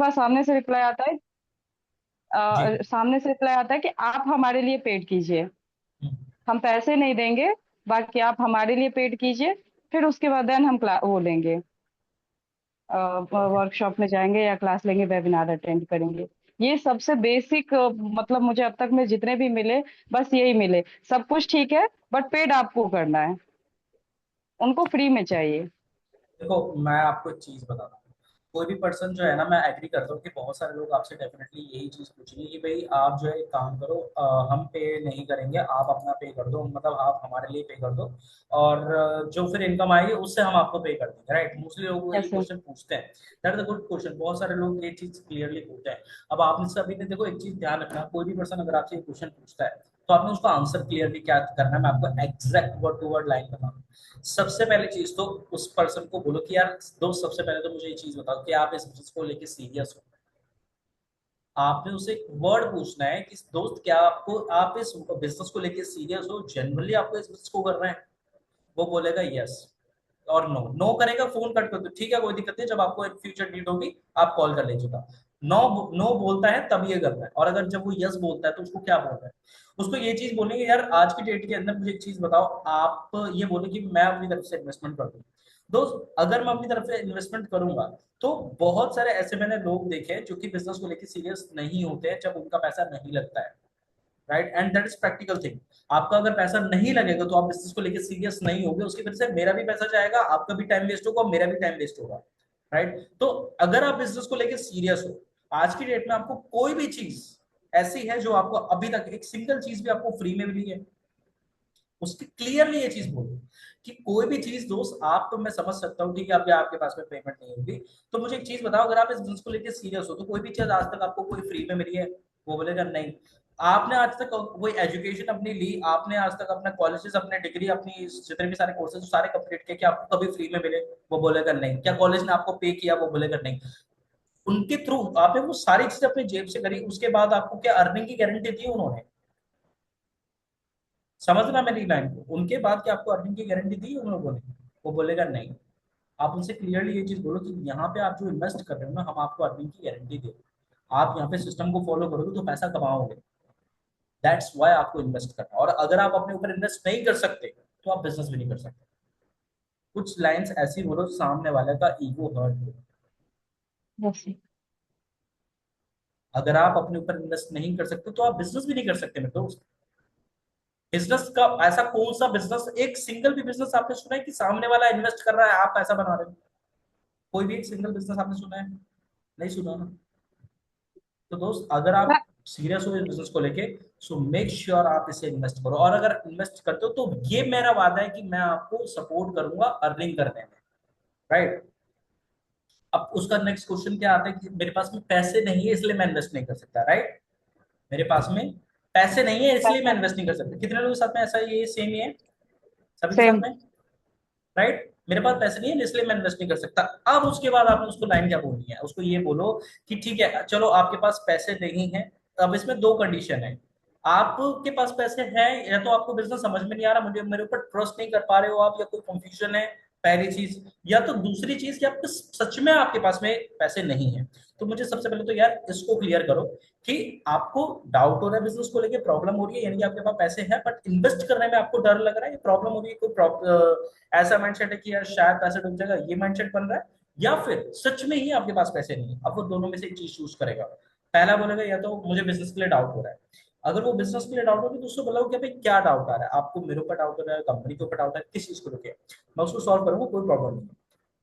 पास सामने से रिप्लाई आता है, जी। सामने से रिप्लाई आता है कि आप हमारे लिए पेड कीजिए, हम्म। हम पैसे नहीं देंगे, बाकी आप हमारे लिए पेड कीजिए। फिर उसके बाद देन हम क्लास वो लेंगे, ओके। वर्कशॉप में जाएंगे या क्लास लेंगे, वेबिनार अटेंड करेंगे। ये सबसे बेसिक, मतलब मुझे अब तक में जितने भी मिले, बस यही मिले। सब कुछ ठीक है, बट पेड आपको करना है, उनको फ्री में चाहिए। देखो मैं आपको एक चीज बताता हूँ। कोई भी पर्सन जो है ना, मैं एग्री करता हूँ कि बहुत सारे लोग आपसे डेफिनेटली यही चीज पूछेंगे कि भाई आप जो है एक काम करो, हम पे नहीं करेंगे, आप अपना पे कर दो, मतलब आप हमारे लिए पे कर दो, और जो फिर इनकम आएगी उससे हम आपको पे कर देंगे। राइट, मोस्टली लोग ये जैसे क्वेश्चन पूछते हैं। That is a good question, बहुत सारे लोग ये चीज क्लियरली पूछते हैं। अब आपने सभी ने देखो एक चीज ध्यान रखना, कोई भी पर्सन अगर आपसे ये क्वेश्चन पूछता है तो आपने उसका आंसर क्लियरली क्या करना है। मैं आपको exact word to word line बताऊँ। सबसे पहली चीज तो उस पर्सन को बोलो कि यार दोस्त, सबसे पहले तो मुझे ये चीज बताओ कि आप इस चीज को लेके सीरियस हो। आपने उसे एक वर्ड पूछना है कि दोस्त क्या आपको, आप इस बिजनेस को लेके सीरियस हो, जनरली आपको इस बिजनेस को करना है। वो बोलेगा यस और नो। नो करेगा, फोन कट कर दो, ठीक है कोई दिक्कत नहीं, जब आपको इन फ्यूचर नीड होगी आप कॉल कर लीजिएगा। नो, नो बोलता है तब ये करना है। और अगर जब वो यस बोलता है तो उसको क्या बोलना है, उसको ये चीज बोलेंगे यार आज की डेट के अंदर मुझे एक चीज बताओ, आप ये बोले कि मैं अपनी तरफ से इन्वेस्टमेंट कर दूं। दोस्त अगर मैं अपनी तरफ से इन्वेस्टमेंट करूंगा तो बहुत सारे ऐसे मैंने लोग देखे हैं जो कि बिजनेस को लेकर सीरियस नहीं होते हैं जब उनका पैसा नहीं लगता है। Right, and that is practical thing. आपका अगर पैसा नहीं लगेगा तो आप बिजनेस को लेकर सीरियस नहीं होगे, उसकी वजह से मेरा भी पैसा जाएगा, आपका भी टाइम वेस्ट होगा, मेरा भी टाइम वेस्ट होगा। राइट, तो अगर आप बिजनेस को लेकर सीरियस हो, आज की डेट में आपको कोई भी चीज ऐसी है जो आपको अभी तक एक सिंगल चीज भी आपको फ्री में मिली है, उसकी क्लियरली ये चीज बोलो कि कोई भी चीज दोस्त, आप तो मैं समझ सकता हूँ ठीक है, अभी आपके पास में पेमेंट नहीं होगी, तो मुझे एक चीज बताओ, अगर आप इस बिजनेस को लेकर सीरियस हो तो कोई भी चीज आज तक आपको कोई फ्री में मिली है? वो बोलेगा नहीं। आपने आज तक कोई एजुकेशन अपनी ली, आपने आज तक अपने कॉलेजेस, अपने डिग्री, अपनी जितने भी सारे कोर्सेज सारे कंप्लीट किए, क्या आपको कभी फ्री में मिले? वो बोलेगा नहीं। क्या कॉलेज ने आपको पे किया? वो बोलेगा नहीं। उनके थ्रू आपने वो सारी चीजें अपनी जेब से करी, उसके बाद आपको क्या अर्निंग की गारंटी दी उन्होंने? समझना मेरी लाइन को, उनके बाद क्या आपको अर्निंग की गारंटी दी उन लोगों ने? वो बोलेगा नहीं। आप उनसे क्लियरली ये चीज बोलो कि यहाँ पे आप जो इन्वेस्ट कर रहे हो ना, हम आपको अर्निंग की गारंटी दे रहे हैं। आप यहाँ पे सिस्टम को फॉलो करोगे तो पैसा कमाओगे। दैट्स वाई आपको इन्वेस्ट करना है। और अगर आप अपने ऊपर इन्वेस्ट नहीं कर सकते तो आप बिजनेस भी नहीं कर सकते। कुछ लाइंस ऐसी बोलो सामने वाले का ईगो हर्ट हो। जैसे अगर आप अपने ऊपर इन्वेस्ट नहीं कर सकते तो आप बिजनेस भी नहीं कर सकते मेरे दोस्त। बिजनेस का ऐसा कौन सा बिजनेस, एक सिंगल भी बिजनेस आपने सुना है कि सामने वाला इन्वेस्ट कर रहा है आप पैसा बना रहे हो? कोई भी एक सिंगल बिजनेस आपने सुना है? नहीं सुना ना। तो दोस्त अगर आप सीरियस हो इस बिजनेस को लेके, सो मेक श्योर आप इसे इन्वेस्ट करो। और अगर इन्वेस्ट करते हो तो ये मेरा वादा है कि मैं आपको सपोर्ट करूंगा अर्निंग करने में। राइट। अब उसका नेक्स्ट क्वेश्चन क्या आता है कि मेरे पास में पैसे नहीं है इसलिए मैं इन्वेस्ट नहीं कर सकता। राइट, मेरे पास में पैसे नहीं है इसलिए मैं पैसा इन्वेस्ट नहीं कर सकता। कितने लोगों के साथ में ऐसा, ये सेम ही है सभी के साथ सेम। में? राइट, मेरे पास पैसे नहीं है इसलिए मैं इन्वेस्ट नहीं कर सकता। अब उसके बाद आपने उसको लाइन क्या बोलनी है, उसको ये बोलो कि ठीक है चलो आपके पास पैसे नहीं है। अब इसमें दो कंडीशन है। आपके पास पैसे हैं, या तो आपको बिजनेस समझ में नहीं आ रहा, मुझे मेरे ऊपर ट्रस्ट नहीं कर पा रहे हो आप, या कोई कंफ्यूजन है, पहली चीज। या तो दूसरी चीज कि आपके सच में आपके पास में पैसे नहीं है। तो मुझे सबसे पहले तो यार इसको क्लियर करो कि आपको डाउट हो रहा है बिजनेस को लेके, प्रॉब्लम हो रही है, यानी कि आपके पास पैसे हैं बट इन्वेस्ट करने में आपको डर लग रहा है, ये प्रॉब्लम हो रही है, कोई ऐसा माइंडसेट है कि यार शायद पैसे डूब जाएगा, ये माइंडसेट बन रहा है, या फिर सच में ही आपके पास पैसे नहीं है। अब वो दोनों में से एक चीज चूज करेगा। पहला बोलेगा या तो मुझे बिजनेस के लिए डाउट हो रहा है। अगर वो बिजनेस के लिए डाउट हो रहा है तो उसको बोलो कि भाई क्या डाउट आ रहा है आपको, मेरे ऊपर डाउट हो रहा है, कंपनी के ऊपर डाउट है, किस चीज को लेके, मैं उसको सॉल्व करूंगा, कोई प्रॉब्लम नहीं है।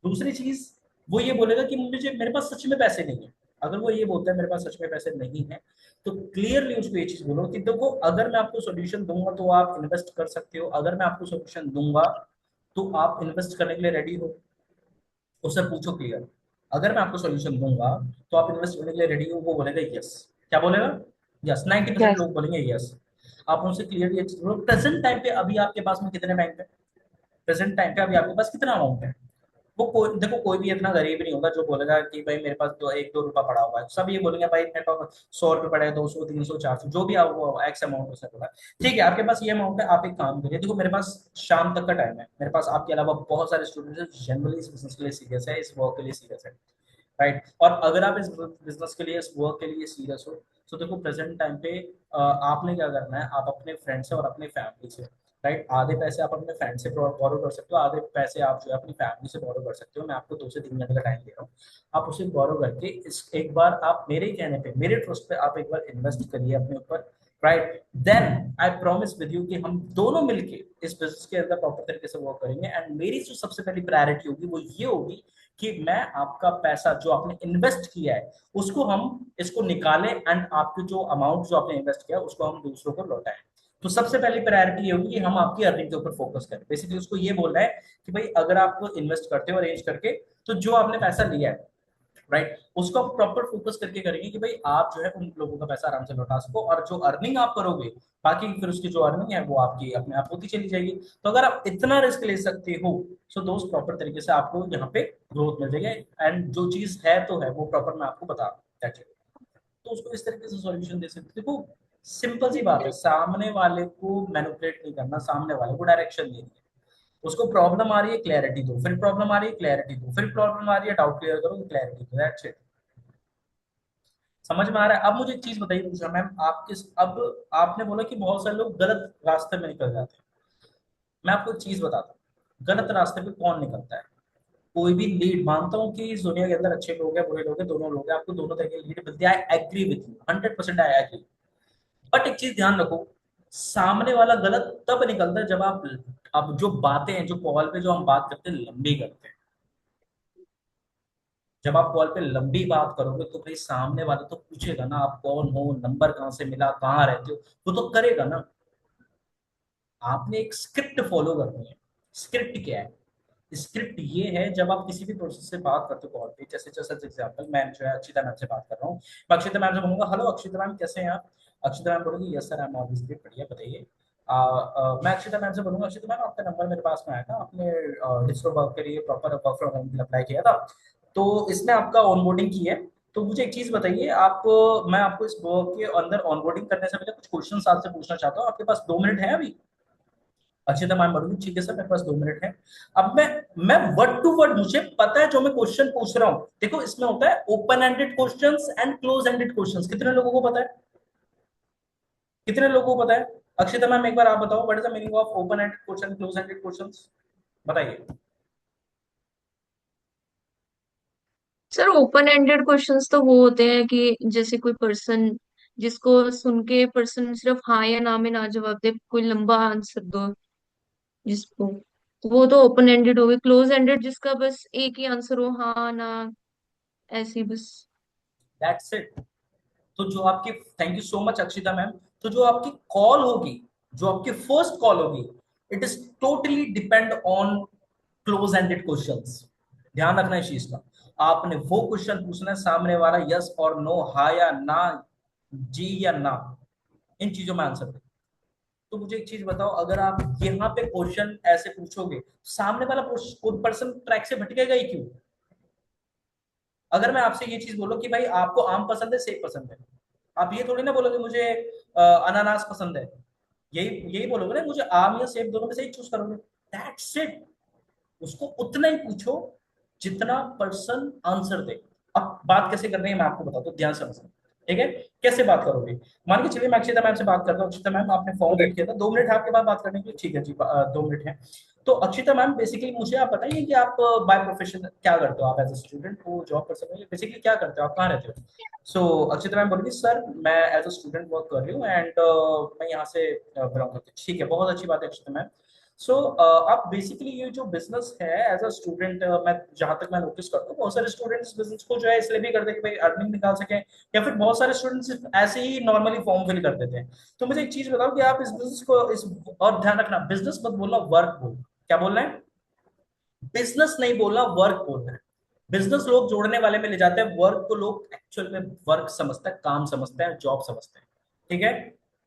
दूसरी चीज, वो ये बोलेगा कि मुझे मेरे पास सच में पैसे नहीं है। अगर वो ये बोलता है मेरे पास सच में पैसे नहीं है, तो क्लियरली उसको ये चीज बोलो कि देखो अगर मैं आपको सॉल्यूशन दूंगा तो आप इन्वेस्ट कर सकते हो, अगर मैं आपको सॉल्यूशन दूंगा तो आप इन्वेस्ट करने के लिए रेडी हो? उससे पूछो क्लियर। अगर मैं आपको सॉल्यूशन दूंगा तो आप इन्वेस्ट करने के लिए रेडी हो? वो बोलेगा यस। क्या बोलेगा? यस। 90% यस। लोग बोलेंगे यस। आप उनसे क्लियरली प्रेजेंट टाइम पे अभी आपके पास में कितने बैंक है? प्रेजेंट टाइम पे अभी आपके पास कितना अमाउंट है? वो कोई देखो, कोई भी इतना गरीब नहीं होगा जो बोलेगा कि भाई मेरे पास दो एक दो रुपया पड़ा हुआ है। सब ये बोलेंगे भाई मेरे पास 100 रुपये पड़े हैं, 200 300 400 जो भी आप वो एक्स अमाउंट उसने बोला। ठीक है आपके पास ये अमाउंट है, आप एक काम करिए, देखो मेरे पास शाम तक का टाइम है, मेरे पास आपके अलावा बहुत सारे स्टूडेंट्स हैं जनरली इस बिजनेस के लिए सीरियस है, इस वर्क के लिए सीरियस है। राइट। और अगर आप इस बिजनेस के लिए, इस वर्क के लिए सीरियस हो, तो देखो प्रेजेंट टाइम पे आपने क्या करना है, आप अपने फ्रेंड से और अपने फैमिली से, राइट, आधे पैसे आप अपने फ्रेंड से बोरो कर सकते हो, आधे पैसे आप जो है अपनी फैमिली से बोरो कर सकते हो। मैं आपको 2 से 3 घंटे का टाइम दे रहा हूँ, आप उसे बोरो करके इस एक बार आप मेरे कहने पे, मेरे ट्रस्ट पे आप एक बार इन्वेस्ट करिए अपने ऊपर, right. Then I promise with you कि हम दोनों मिलके इस बिजनेस के अंदर प्रॉपर तरीके से वर्क करेंगे। एंड मेरी जो सबसे पहली प्रायोरिटी होगी वो ये होगी कि मैं आपका पैसा जो आपने इन्वेस्ट किया है उसको हम इसको निकालें, एंड आपके जो अमाउंट जो आपने इन्वेस्ट किया उसको हम दूसरों को लौटाएं। तो सबसे पहली प्रायोरिटी ये होगी कि हम आपकी अर्निंग के ऊपर फोकस करें। बेसिकली उसको ये बोल रहा है कि भाई अगर आप इन्वेस्ट करते हो अरेंज करके, तो जो आपने पैसा लिया है, राइट, उसको आप प्रॉपर फोकस करके करेंगे कि भाई आप जो है उन लोगों का पैसा आराम से लौटा सको, और जो अर्निंग आप करोगे बाकी फिर उसकी जो अर्निंग है वो आपकी अपने आप होती चली जाएगी। तो अगर आप इतना रिस्क ले सकते हो, सो दोस्त प्रॉपर तरीके से आपको यहाँ पे ग्रोथ मिल जाएगी। एंड जो चीज है तो है वो प्रॉपर मैं आपको बता दूं, तो उसको इस तरीके से सॉल्यूशन दे सकते हो। देखो सिंपल सी बात है, सामने वाले को मैनिपुलेट नहीं करना, सामने वाले को डायरेक्शन देनी है। उसको प्रॉब्लम आ रही है, क्लैरिटी दो, फिर प्रॉब्लम आ रही है, क्लैरिटी दो, फिर प्रॉब्लम आ रही है, डाउट क्लियर करो, क्लैरिटी दो, दैट्स इट। समझ में आ रहा है? अब मुझे एक चीज बताइए दूसरा मैम, आप किस, अब आपने बोला कि बहुत सारे लोग गलत रास्ते में निकल जाते हैं। मैं आपको एक चीज बताता हूँ, गलत रास्ते पे कौन निकलता है? कोई भी लीड, मानता हूँ कि इस दुनिया के अंदर अच्छे लोग हैं बुरे लोग हैं, दोनों लोग हैं, आपको दोनों तरह की लीड मिलती है, I agree with you 100%, I agree. But एक चीज ध्यान रखो, सामने वाला गलत तब निकलता है जब आप, अब जो बातें हैं, जो कॉल पे जो हम बात करते हैं लंबी करते हैं, जब आप कॉल पे लंबी बात करोगे तो भाई सामने वाला तो पूछेगा ना आप कौन हो, नंबर कहाँ से मिला, कहाँ रहते हो, वो तो करेगा ना। आपने एक स्क्रिप्ट फॉलो करनी है। स्क्रिप्ट क्या है? स्क्रिप्ट ये है, जब आप किसी भी प्रोसेस से बात करते हो कॉल पे, जैसे जैसे एग्जांपल मैं जो है अक्षिता मैम से बात कर रहा हूँ, मैं अक्षिता मैम से बोलूंगा हेलो अक्षिता मैम कैसे हैं आप? अक्षिता मैम बोलेगी yes sir I am always great, बढ़िया बताइए। मैं अक्षिता मैम से बोलूंगा अक्षिता मैम आपका नंबर मेरे पास में आया था, आपने डिजिटल वर्क के लिए प्रॉपर वर्क फ्रॉम होम के लिए अप्लाई किया था, तो इसमें आपका ऑनबोर्डिंग की है। तो मुझे एक चीज बताइए आप, मैं आपको इस वर्क के अंदर ऑनबोर्डिंग करने से पहले कुछ क्वेश्चन आपसे पूछना चाहता हूँ, आपके पास 2 मिनट है अभी? अच्छी तरह मान बोलूंगी ठीक है सर मेरे पास 2 मिनट है। अब मैं वर्ड टू वर्ड, मुझे पता है जो मैं क्वेश्चन पूछ रहा हूँ, देखो इसमें होता है open ended questions and close ended questions, कितने लोगों को पता है? कितने लोगों को पता है? अक्षिता मैम एक बार आप बताओ what is the meaning of open ended question, close ended questions, बताइए। सर ओपन एंडेड क्वेश्चंस तो वो होते हैं कि जैसे कोई पर्सन, जिसको सुन के पर्सन सिर्फ हाँ या ना में ना जवाब दे, कोई लंबा आंसर दो जिसको, तो वो तो ओपन एंडेड हो गए। क्लोज एंडेड जिसका बस एक ही आंसर हो, हाँ ना, ऐसी बस। That's it. तो जो आपकी, thank you so much Akshita ma'am, तो जो आपकी कॉल होगी, जो आपकी फर्स्ट कॉल होगी, it is totally depend on close ended questions. ध्यान रखना इस चीज का, आपने वो क्वेश्चन पूछना है, सामने वाला यस और नो, हाँ या ना, जी या ना, इन चीजों में आंसर दे। तो मुझे एक चीज बताओ, अगर आप यहाँ पे क्वेश्चन ऐसे पूछोगे, सामने वाला पर्सन ट्रैक से भटकेगा ही क्यों? अगर मैं आपसे ये चीज बोलूं कि भाई आपको आम पसंद है सेब पसंद है, आप ये थोड़ी ना बोलोगे मुझे अनानास पसंद है, यही यही बोलोगे ना, मुझे आम या सेब दोनों में से ही चूज करोगे। That's it. उसको उतना ही पूछो जितना पर्सन आंसर दे। अब बात कैसे करनी है मैं आपको बताता हूँ, ध्यान से समझना, ठीक है? कैसे बात करोगे? मान के चलिए मैं अक्षिता मैम से बात करता हूँ, अक्षिता मैम आपने फॉर्म फिल किया था, 2 मिनट है आपके पास बात करने के लिए, ठीक है जी, 2 मिनट है। तो अक्षिता मैम बेसिकली मुझे आप बताइए कि आप बाय प्रोफेशन क्या करते हो, आप एज ए स्टूडेंट हो, जॉब कर सकते हो, बेसिकली क्या करते हो, आप कहाँ रहते हो? सो अक्षिता मैम बोलेगी सर मैं एज अ स्टूडेंट वर्क कर रही हूँ, एंड मैं यहाँ से बिलोंग करती हूँ। ठीक है, बहुत अच्छी बात है अक्षिता मैम। सो आप बेसिकली ये जो बिजनेस है एज अ स्टूडेंट, मैं जहां तक मैं नोटिस करता हूँ बहुत सारे स्टूडेंट्स बिजनेस को जो है इसलिए भी करते हैं कि भाई अर्निंग निकाल सकें, या फिर बहुत सारे स्टूडेंट्स ऐसे ही नॉर्मली फॉर्म फिल कर देते हैं। तो मुझे एक चीज बताओ कि आप इस बिजनेस को इस, और ध्यान रखना बिजनेस मत बोलना, वर्क बोल, क्या बोलना है? बिजनेस नहीं बोलना, वर्क बोलना है। बिजनेस लोग जोड़ने वाले में ले जाते हैं, वर्क को लोग एक्चुअल में वर्क समझते हैं, काम समझते हैं, जॉब समझते हैं, ठीक है?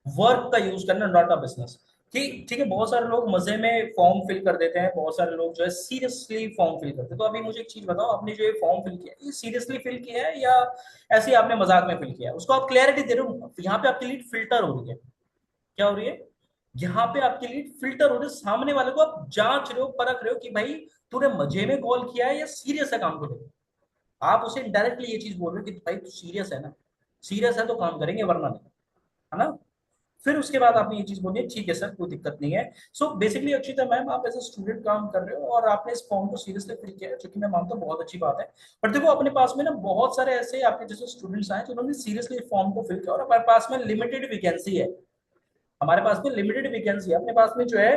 वर्क का यूज करना, नॉट अ बिजनेस। ठीक ठीक है, बहुत सारे लोग मजे में फॉर्म फिल कर देते हैं, बहुत सारे लोग जो है सीरियसली फॉर्म फिल करते हैं। तो अभी मुझे एक चीज बताओ, आपने जो ये फॉर्म फिल किया ये सीरियसली फिल किया है या ऐसे ही आपने मजाक में फिल किया है? उसको आप क्लैरिटी दे रहे हो, यहाँ पे आपकी लीड फिल्टर हो रही है। क्या हो रही है? यहाँ पे आपके लिए फिल्टर हो रहे, सामने वाले को आप जांच रहे हो, परख रहे हो कि भाई तूने मजे में कॉल किया है या सीरियस है काम को लेकर। आप उसे इनडायरेक्टली ये चीज बोल रहे हो कि भाई तू सीरियस है ना, सीरियस है तो काम करेंगे वरना नहीं, है ना। फिर उसके बाद आपने ये चीज बोली है, ठीक है सर कोई दिक्कत नहीं है। सो बेसिकली अक्षिता मैम आप एज ए स्टूडेंट काम कर रहे हो और आपने इस फॉर्म को सीरियसली फिल किया है, जो कि मैं मानता हूँ बहुत अच्छी बात है। बट देखो अपने पास में ना बहुत सारे ऐसे आपके जैसे स्टूडेंट्स आए जिन्होंने सीरियसली फॉर्म को फिल किया और हमारे पास में लिमिटेड वैकेंसी है, हमारे पास में लिमिटेड वैकेंसी है अपने पास में जो है।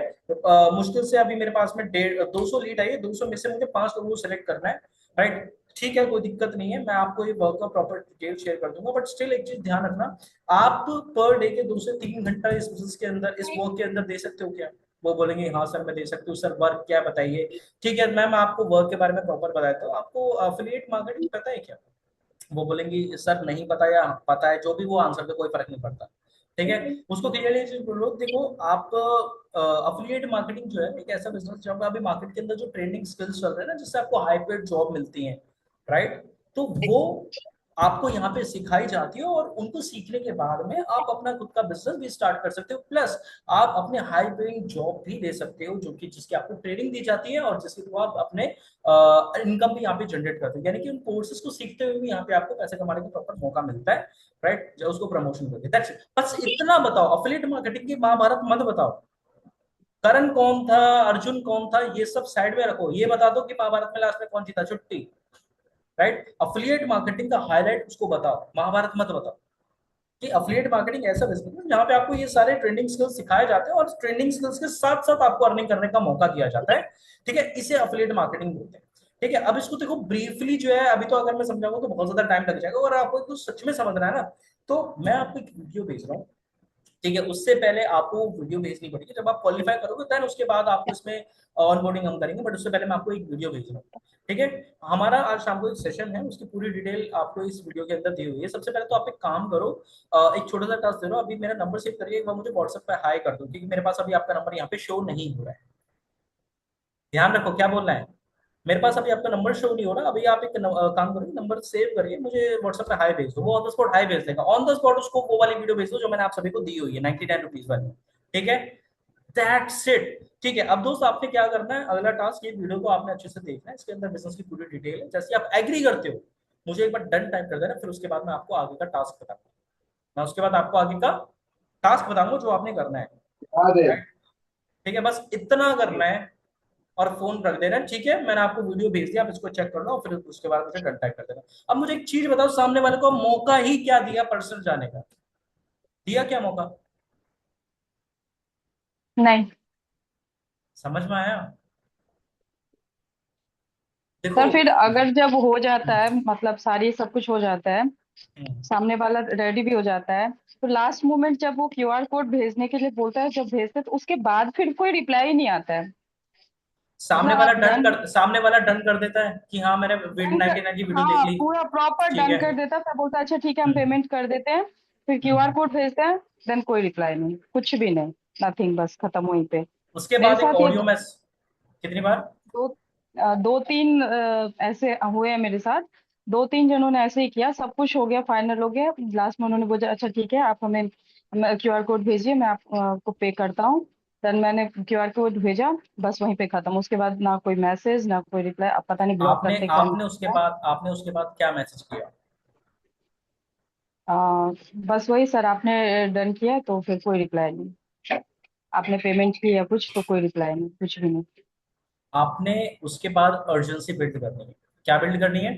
मुश्किल से अभी मेरे पास में 200 लीड आई है, 200 में से मुझे 5 लोगों को सिलेक्ट करना है, राइट। ठीक है कोई दिक्कत नहीं है, मैं आपको ये वर्क का प्रॉपर डिटेल शेयर कर दूंगा, बट स्टिल एक चीज ध्यान रखना, आप पर डे के 2 से 3 घंटा इस बिजनेस के अंदर, इस वर्क के अंदर दे सकते हो क्या? वो बोलेंगे हाँ सर मैं दे सकती हूँ, सर वर्क क्या बताइए। ठीक है मैम आपको वर्क के बारे में प्रॉपर बताता हूँ, आपको अफिलिएट मार्केटिंग पता है क्या? वो बोलेंगे सर नहीं पता या पता है, जो भी वो आंसर दे कोई फर्क नहीं पड़ता। ठीक है उसको क्लियरली चीज बोलो, देखो आप अफिलिएट मार्केटिंग जो है एक ऐसा बिजनेस जहाँ पे अभी मार्केट के अंदर जो ट्रेंडिंग स्किल्स चल रहे हैं ना, जिससे आपको हाई पेड जॉब मिलती है, राइट। तो वो आपको यहाँ पे सिखाई जाती है और उनको सीखने के बाद में आप अपना खुद का बिजनेस भी स्टार्ट कर सकते हो, प्लस आप अपने हाई पेइंग जॉब भी ले सकते हो, जो कि जिसकी आपको ट्रेनिंग दी जाती है और जिसके थ्रू आप अपने इनकम भी यहाँ पे जनरेट करते हो, यानी कि उन कोर्सेज को सीखते हुए भी यहाँ पे आपको पैसे कमाने का प्रॉपर मौका मिलता है, राइट। जो उसको प्रमोशन करके दैट्स इट। बस इतना बताओ, अफिलिएट मार्केटिंग की महाभारत मत बताओ, करण कौन था, अर्जुन कौन था, ये सब साइड में रखो, ये बता दो कि महाभारत में लास्ट में कौन जीता, छुट्टी, राइट। अफिलिएट मार्केटिंग का हाईलाइट उसको बताओ, महाभारत मत बताओ। कि अफिलिएट मार्केटिंग ऐसा बिजनेस है जहाँ पे आपको ये सारे ट्रेंडिंग स्किल्स सिखाए जाते हैं और ट्रेंडिंग स्किल्स के साथ साथ आपको अर्निंग करने का मौका दिया जाता है। ठीक है इसे अफिलिएट मार्केटिंग बोलते हैं। ठीक है अब इसको देखो ब्रीफली जो है, अभी तो अगर मैं समझाऊंगा तो बहुत ज्यादा टाइम लग जाएगा, और आपको तो सच में समझना है ना, तो मैं आपको एक वीडियो भेज रहा हूँ। ठीक है उससे पहले आपको वीडियो भेजनी पड़ेगी, जब आप क्वालिफाई करोगे देन उसके बाद आपको इसमें ऑनबोर्डिंग हम करेंगे, बट उससे पहले मैं आपको एक वीडियो भेज रहा हूँ। ठीक है हमारा आज शाम को एक सेशन है, उसकी पूरी डिटेल आपको इस वीडियो के अंदर दी हुई है। सबसे पहले तो आप एक काम करो, एक छोटा सा टास्क दे रहा हूँ, अभी मेरा नंबर सेव करिए, एक बार मुझे व्हाट्सएप पे हाई कर दो, क्योंकि मेरे पास अभी आपका नंबर यहाँ पे शो नहीं हो रहा है। ध्यान रखो क्या बोलना है, मेरे पास अभी आपका नंबर शो नहीं हो रहा, अभी आप एक काम करिए, नंबर सेव करिए, मुझे व्हाट्सएप पे हाई भेज दो, वो ऑन द स्पॉट हाई भेज देगा, ऑन द स्पॉट उसको वो वाली वीडियो भेज दो जो मैंने आप सभी को दी हुई है 99 रुपीज वाली। ठीक है दैट्स इट। ठीक है अब दोस्त आपने क्या करना है, अगला टास्क, ये वीडियो को आपने अच्छे से देखना है, इसके अंदर बिजनेस की पूरी डिटेल है, जैसे आप एग्री करते हो मुझे एक बार डन टाइप कर देना, फिर उसके बाद मैं आपको आगे का टास्क बताऊंगा, मैं उसके बाद आपको आगे का टास्क बताऊंगा जो आपने करना है, राइट। ठीक है बस इतना करना है और फोन रख देना है। ठीक है मैंने आपको वीडियो भेज दिया, आप इसको चेक कर लो और फिर उसके बाद मुझे डन टाइप कर देना। अब मुझे एक चीज बताओ, सामने वाले को मौका ही क्या दिया पर्सनल जाने का, दिया क्या मौका? नहीं समझ में आया? देखो सर, फिर अगर जब हो जाता है, मतलब सारी सब कुछ हो जाता है, हम्म, सामने वाला रेडी भी हो जाता है, तो लास्ट मोमेंट जब वो क्यूआर कोड भेजने के लिए बोलता है, जब भेजते हैं तो उसके बाद फिर कोई रिप्लाई नहीं आता है। मतलब आप डन सामने वाला डन कर देता है कि हाँ मैंने डन कर 99 की वीडियो देख हाँ, ली। पूरा प्रॉपर ठीक डन है। कर देता है, फिर बोलता है अच्छा ठीक है हम हम्म, पेमेंट कर देते हैं, फिर क्यूआर हम्म। कोड भेजते हैं, देन कोई रिप्लाई नहीं, कुछ भी नहीं, नथिंग, बस खत्म वहीं पे। उसके मेरे बाद एक साथ ये ऑडियो मैस, कितनी बार? दो दो तीन ऐसे हुए हैं मेरे साथ। दो तीन जनों ने ऐसे ही किया, सब कुछ हो गया, फाइनल हो गया, लास्ट में उन्होंने बोला अच्छा ठीक है आप हमें क्यूआर कोड भेजिए, मैं आपको पे करता हूँ। देन मैंने क्यूआर कोड भेजा, बस वहीं पे खत्म, उसके बाद ना कोई मैसेज ना कोई रिप्लाई, अब पता नहीं ब्लॉक आपने करते करते आपने उसके बाद क्या मैसेज किया? बस वही सर, आपने डन किया तो फिर कोई रिप्लाई नहीं, आपने पेमेंट की या कुछ तो कोई रिप्लाई नहीं, कुछ भी नहीं। आपने उसके बाद अर्जेंसी बिल्ड करनी है, क्या बिल्ड करनी है?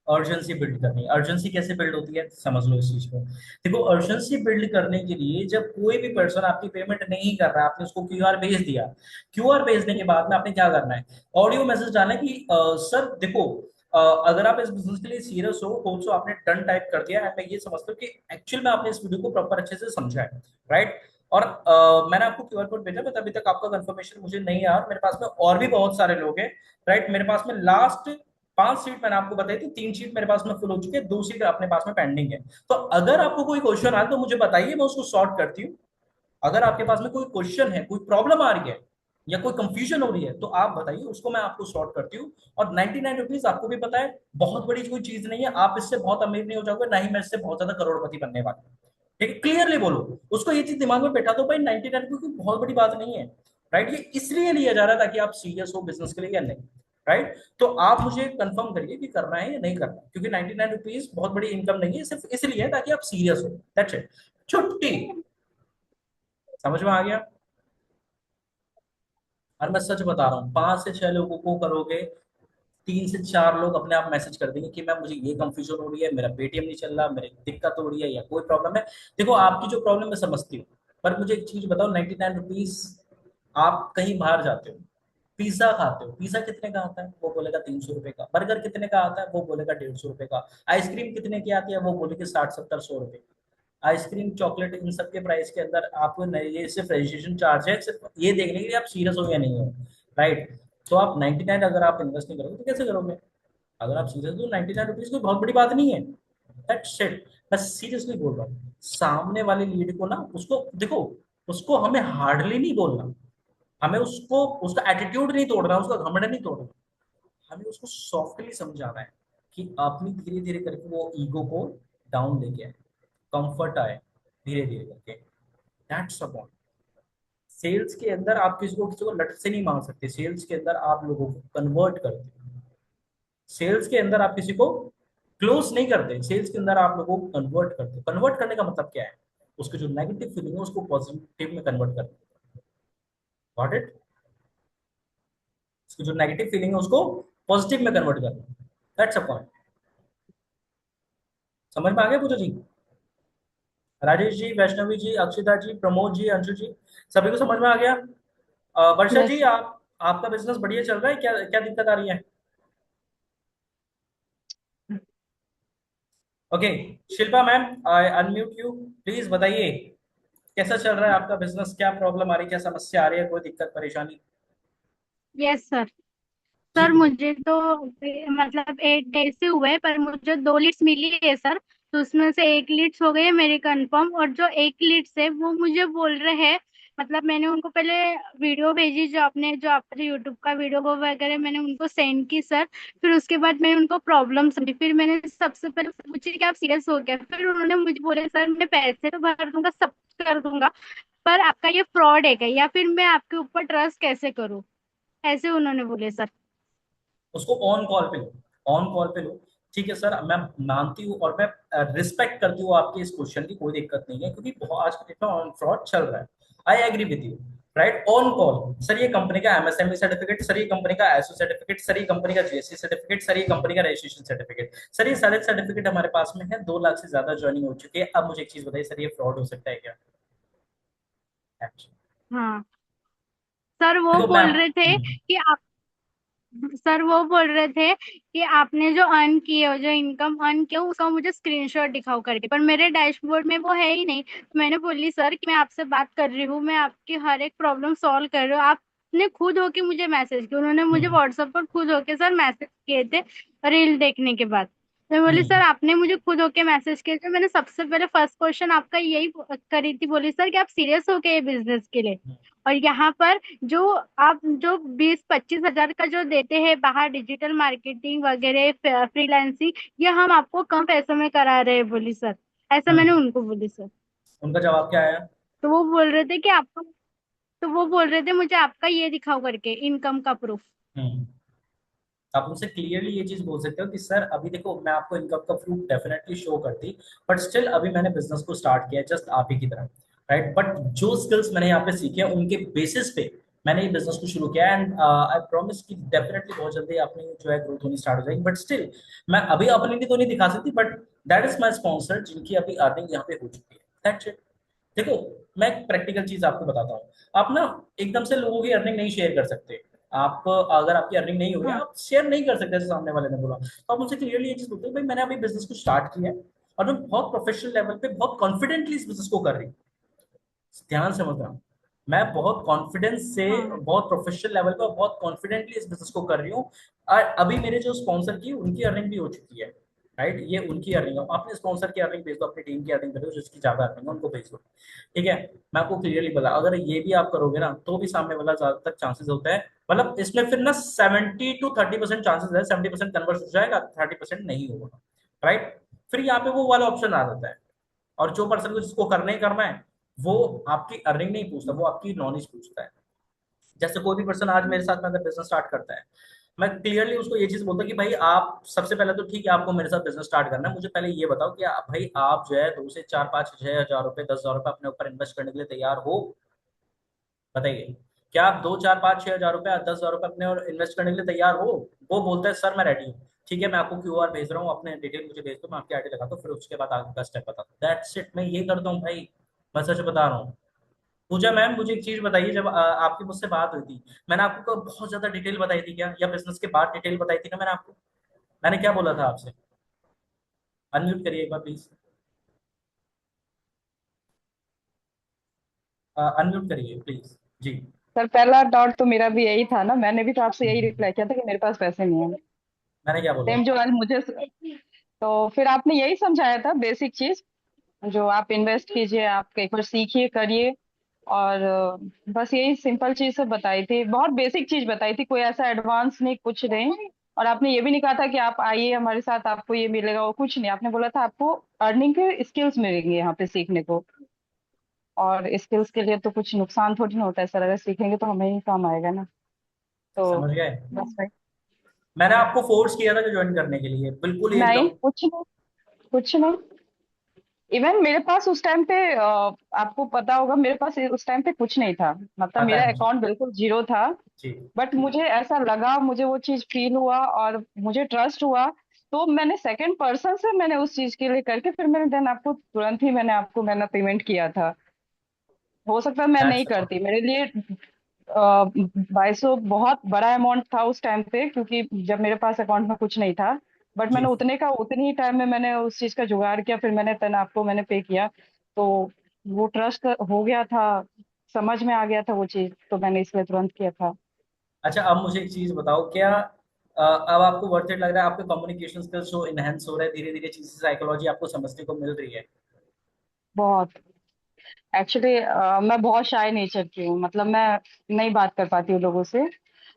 अर्जेंसी बिल्ड करनी है। अर्जेंसी कैसे बिल्ड होती है समझ लो इस चीज को। देखो अर्जेंसी बिल्ड करने के लिए जब कोई भी पर्सन आपकी पेमेंट नहीं कर रहा है, आपने उसको क्यूआर भेज दिया, क्यूआर भेजने के बाद में आपने क्या करना है, ऑडियो मैसेज डालना है कि सर देखो, अगर आप इस बिजनेस के लिए सीरियस हो सो आपने डन टाइप कर दिया है, मैं ये समझता हूँ कि एक्चुअल में आपने इस वीडियो को प्रॉपर अच्छे से समझा है, राइट। और मैंने आपको क्यूआर कोड भेजा, बट अभी तक आपका कंफर्मेशन मुझे नहीं आया, मेरे पास में और भी बहुत सारे लोग हैं, राइट। मेरे पास में लास्ट 5 सीट मैंने आपको बताई थी, 3 सीट मेरे पास में फुल हो चुकी है, 2 सीट अपने पास में पेंडिंग है। तो अगर आपको कोई क्वेश्चन आए तो मुझे बताइए, मैं उसको सॉर्ट करती हूँ। अगर आपके पास में कोई क्वेश्चन है, कोई प्रॉब्लम आ रही है या कोई कंफ्यूजन हो रही है तो आप बताइए, उसको मैं आपको सॉर्ट करती हूँ। और 99 रुपीज आपको भी पता है बहुत बड़ी कोई चीज नहीं है, आप इससे बहुत अमीर नहीं हो जाओगे, ना ही मैं इससे बहुत ज्यादा करोड़पति बनने वाला हूं। ठीक है क्लियरली बोलो उसको, ये चीज दिमाग में बैठा दो भाई, 99 रुपीज कोई बहुत बड़ी बात नहीं है, राइट। ये इसलिए लिया जा रहा था कि आप सीरियस हो बिजनेस के लिए या नहीं। राइट। तो आप मुझे कंफर्म करिए कि करना है या नहीं करना, क्योंकि 99 रुपीज बहुत बड़ी इनकम नहीं है, सिर्फ इसलिए है ताकि आप सीरियस हो, दैट्स इट। छुट्टी। समझ में आ गया? और मैं सच बता रहा हूँ, 5 से 6 लोगों को करोगे, 3 से 4 लोग अपने आप मैसेज कर देंगे कि मैम मुझे ये कंफ्यूजन हो रही है, मेरा पेटीएम नहीं चल रहा, मेरी दिक्कत हो रही है या कोई प्रॉब्लम है। देखो आपकी जो प्रॉब्लम मैं समझती हूँ, पर मुझे एक चीज बताओ, 99 रुपीज, आप कहीं बाहर जाते हो, पिज्जा खाते हो, पिज्जा कितने का आता है, वो बोलेगा 300 रुपए का। बर्गर कितने का आता है, वो बोलेगा 150 रुपए का। आइसक्रीम कितने की आती है, वो बोलेगी 60 70 100 रुपए। आइसक्रीम, चॉकलेट, इन सब के प्राइस के अंदर आपको ये सिर्फ रजिस्ट्रेशन चार्ज है, सिर्फ ये देखने के लिए आप सीरियस हो या नहीं हो, राइट। तो आप 99 अगर आप इन्वेस्ट नहीं करोगे तो कैसे करोगे? अगर आप सीरियस हो, 99 रुपीज कोई बहुत बड़ी बात नहीं है, दैट्स इट। मैं सीरियसली बोल रहा हूँ, सामने वाले लीड को ना, उसको देखो, उसको हमें हार्डली नहीं बोलना, हमें उसको, उसका एटीट्यूड नहीं तोड़ना, उसका घमंड नहीं तोड़ना, हमें उसको सॉफ्टली समझाना है कि अपनी धीरे धीरे करके वो ईगो को डाउन लेके आए, कंफर्ट आए, धीरे धीरे करके, दैट्स अ पॉइंट। सेल्स के अंदर आप किसी को लट से नहीं मांग सकते, सेल्स के अंदर आप लोगों को कन्वर्ट करते हो, सेल्स के अंदर आप किसी को क्लोज नहीं करते, सेल्स के अंदर आप लोगों को कन्वर्ट करते हो। कन्वर्ट करने का मतलब क्या है? उसके जो नेगेटिव फीलिंग है उसको पॉजिटिव में कन्वर्ट करते हो, गॉट इट? उसकी जो नेगेटिव फीलिंग है उसको पॉजिटिव में कन्वर्ट करना, दैट्स अ पॉइंट। समझ में आ गया पूजा जी? राजेश जी, वैष्णवी जी, अक्षिता जी, प्रमोद जी, अंशु जी, सभी को समझ में आ गया? वर्षा जी, यस। आप, आपका बिजनेस बढ़िया चल रहा है, क्या क्या दिक्कत आ रही है? Okay. Shilpa ma'am, I unmute you, please बताइए कैसा चल रहा है आपका बिजनेस, क्या प्रॉब्लम आ रही है, क्या समस्या आ रही है, कोई दिक्कत परेशानी? Yes sir. जी सर बोलिए। मुझे तो मतलब 8 डेज से हुए, पर मुझे 2 लीड्स मिली है सर। तो उसमें से एक लीड्स हो गई है मेरी कंफर्म, और जो एक लीड्स है वो मुझे बोल रहे हैं, मतलब मैंने उनको पहले वीडियो भेजी, जो आपका यूट्यूब का वीडियो वो वगैरह मैंने उनको सेंड की सर। फिर उसके बाद मैंने उनको प्रॉब्लम समझी, फिर मैंने सबसे पहले पूछी कि आप सीरियस हो गया, फिर उन्होंने मुझे बोले सर मैं पैसे तो भर दूंगा, सब कर दूंगा, पर आपका ये फ्रॉड है क्या, या फिर मैं आपके ऊपर ट्रस्ट कैसे करूं, ऐसे उन्होंने बोले सर। उसको ऑन कॉल पे लो, ऑन कॉल पे लो। ठीक है सर, मैं मानती हूँ और मैं रिस्पेक्ट करती हूँ आपके इस क्वेश्चन की, कोई दिक्कत नहीं है, क्योंकि आज के डेट में ऑन फ्रॉड चल रहा है। I agree with you, right. On call, sir ये कंपनी का एमएसएमई सर्टिफिकेट, सर ये कंपनी का एसओ सर्टिफिकेट, सर ये कंपनी का जीएसटी सर्टिफिकेट, सर ये कंपनी का रजिस्ट्रेशन सर्टिफिकेट, सर ये सारे सर्टिफिकेट हमारे पास में है, 2 लाख से ज्यादा ज्वाइनिंग हो चुकी है। अब मुझे एक चीज बताइए सर, ये फ्रॉड हो सकता है क्या? हाँ सर, वो देखो बोल मैम, रहे थे कि आप सर वो बोल रहे थे कि आपने जो अर्न किए हो, जो इनकम अर्न किया हो, उसका मुझे स्क्रीनशॉट दिखाओ करके, पर मेरे डैशबोर्ड में वो है ही नहीं। तो मैंने बोली सर कि मैं आपसे बात कर रही हूँ, मैं आपकी हर एक प्रॉब्लम सॉल्व कर रही हूँ, आपने खुद होके मुझे मैसेज किया, उन्होंने मुझे हम्म, व्हाट्सएप पर खुद होके सर मैसेज किए थे रील देखने के बाद। तो मैं बोली सर हम्म, आपने मुझे खुद होके मैसेज किया, तो मैंने सबसे पहले फर्स्ट क्वेश्चन आपका यही करी थी, बोली सर कि आप सीरियस हो गए बिजनेस के लिए, हम्म, और यहाँ पर जो आप जो 20-25 हजार का जो देते हैं बाहर डिजिटल मार्केटिंग वगैरह फ्रीलांसिंग, ये हम आपको कम पैसों में करा रहे हैं, बोली सर। ऐसा मैंने हम्म। उनको बोली सर। उनका जवाब क्या आया? तो वो बोल रहे थे कि आपको तो वो बोल रहे थे मुझे आपका ये दिखाओ करके इनकम का प्रूफ। हम्म। आप उनसे क्लियरली ये चीज बोल सकते हो कि सर अभी देखो, मैं आपको इनकम का प्रूफ डेफिनेटली शो करती, बट स्टिल अभी मैंने बिजनेस को स्टार्ट किया जस्ट आप ही की तरह, राइट। बट जो स्किल्स मैंने यहाँ पे सीखे हैं उनके बेसिस पे मैंने ये बिजनेस को शुरू किया, एंड आई प्रॉमिस कि डेफिनेटली बहुत जल्दी अपनी जो है ग्रोथ होनी स्टार्ट हो जाएगी। बट स्टिल मैं अभी अपने लिए तो नहीं दिखा सकती, but that is my sponsor जिनकी अभी अर्निंग यहाँ पे हो चुकी है, दैट्स इट। देखो, मैं एक प्रैक्टिकल चीज आपको बताता हूँ। आप ना एकदम से लोगों की अर्निंग नहीं शेयर कर सकते। आप अगर आपकी अर्निंग नहीं हुई, हाँ। आप शेयर नहीं कर सकते, जैसे सामने वाले ने बोला, तो आप उनसे क्लियरली ये चीज बोलते हो, भाई मैंने अभी बिजनेस को स्टार्ट किया है और मैं बहुत प्रोफेशनल लेवल पे बहुत कॉन्फिडेंटली इस बिजनेस को कर रही हूँ। ध्यान से मत रहा, मैं बहुत कॉन्फिडेंस से, हाँ। बहुत प्रोफेशनल लेवल पे बहुत कॉन्फिडेंटली इस बिजनेस को कर रही हूँ। और अभी मेरे जो स्पॉन्सर की उनकी अर्निंग भी हो चुकी है, राइट। ये उनकी अर्निंग है, अपने स्पॉन्सर की अर्निंग भेज दो, अपनी टीम की अर्निंग भेज दो, जिसकी ज्यादा अर्निंग है उनको भेज दो। ठीक है, मैं आपको क्लियरली बता, अगर ये भी आप करोगे ना तो भी सामने वाला ज्यादातर चांसेस होता है, मतलब इसमें फिर ना 70 to 30% चांसेस है, 70% कन्वर्ट हो जाएगा, 30% नहीं होगा, राइट। फिर यहाँ पे वो वाला ऑप्शन आ जाता है। और जो पर्सन को जिसको करना ही करना है, वो आपकी अर्निंग नहीं पूछता, वो आपकी नॉलेज पूछता है। जैसे कोई भी पर्सन आज मेरे साथ में अगर बिजनेस स्टार्ट करता है, मैं क्लियरली उसको ये चीज बोलता कि भाई आप सबसे पहले तो ठीक है, आपको मेरे साथ बिजनेस स्टार्ट करना है, मुझे पहले ये बताओ कि भाई आप जो है 2 से 4 5 6 हजार रुपए 10 हजार रुपए अपने ऊपर इन्वेस्ट करने के लिए तैयार हो? बताइए, क्या आप 2 4 5 6 हजार रुपए 10 हजार रुपए अपने और इन्वेस्ट करने के लिए तैयार हो? वो बोलता है सर मैं रेडी हूँ। ठीक है, मैं आपको क्यूआर भेज रहा हूँ, अपने डिटेल मुझे भेज दो, मैं आपकी आईडी लगाता हूँ, फिर उसके बाद आगे का स्टेप बताता हूँ। दैट्स इट, मैं ये करता हूँ भाई। मैं सच बता रहा हूँ। पूजा मैम, मुझे एक चीज बताइए, जब आपकी मुझसे बात हुई थी, मैंने आपको बहुत ज्यादा डिटेल बताई थी क्या, या बिजनेस के बाद डिटेल बताई थी ना मैंने आपको? मैंने क्या बोला था आपसे? अनम्यूट करिए एक बार प्लीज। अनम्यूट करिए प्लीज। जी। सर पहला डाउट तो मेरा भी यही था ना, मैंने भी तो आपसे यही रिप्लाई किया था कि मेरे पास पैसे नहीं है। मैंने क्या बोला? सेम जो आज मुझे, तो फिर आपने यही समझाया था बेसिक चीज, जो आप इन्वेस्ट कीजिए, आप एक बार सीखिए करिए। और बस यही सिंपल चीज सब बताई थी, बहुत बेसिक चीज बताई थी, कोई ऐसा एडवांस नहीं, कुछ नहीं। और आपने ये भी नहीं कहा था कि आप आइए हमारे साथ आपको ये मिलेगा, वो कुछ नहीं, आपने बोला था आपको अर्निंग के स्किल्स मिलेंगे यहाँ पे सीखने को। और स्किल्स के लिए तो कुछ नुकसान थोड़ी ना होता है सर, अगर सीखेंगे तो हमें ही काम आएगा ना। तो समझ गए? बस भाई। मैंने आपको फोर्स किया था कि ज्वाइन करने के लिए, बिल्कुल ही नहीं, एकदम। कुछ नहीं, कुछ नहीं। इवन मेरे पास उस टाइम पे आपको पता होगा, मेरे पास उस टाइम पे कुछ नहीं था, मतलब पता मेरा है मुझे। अकाउंट बिल्कुल जीरो था। जी। बट मुझे ऐसा लगा, मुझे वो चीज फील हुआ और मुझे ट्रस्ट हुआ। तो मैंने सेकंड पर्सन से मैंने उस चीज के लिए करके फिर मैंने देन आपको तुरंत ही मैंने पेमेंट किया था। हो सकता है मैं नहीं दैट्स करती, मेरे लिए 2200 बहुत बड़ा अमाउंट था उस टाइम पे, क्योंकि जब मेरे पास अकाउंट में कुछ नहीं था। बट जी। मैंने उतनी ही टाइम में मैंने उस चीज का जुगाड़ किया, फिर मैंने तन आपको मैंने पे किया। तो वो ट्रस्ट हो गया था, समझ में आ गया था वो चीज, तो मैंने इसलिए तुरंत किया था। अच्छा, अब मुझे एक चीज बताओ, क्या अब आपको वर्थ इट लग रहा है? आपके कम्युनिकेशन स्किल्स जो इनहेंस हो रहे हैं धीरे धीरे, चीजें साइकोलॉजी आपको समझने को मिल रही है? बहुत। एक्चुअली मैं बहुत शाय नेचर की हूँ, मतलब मैं नहीं बात कर पाती हूँ लोगों से।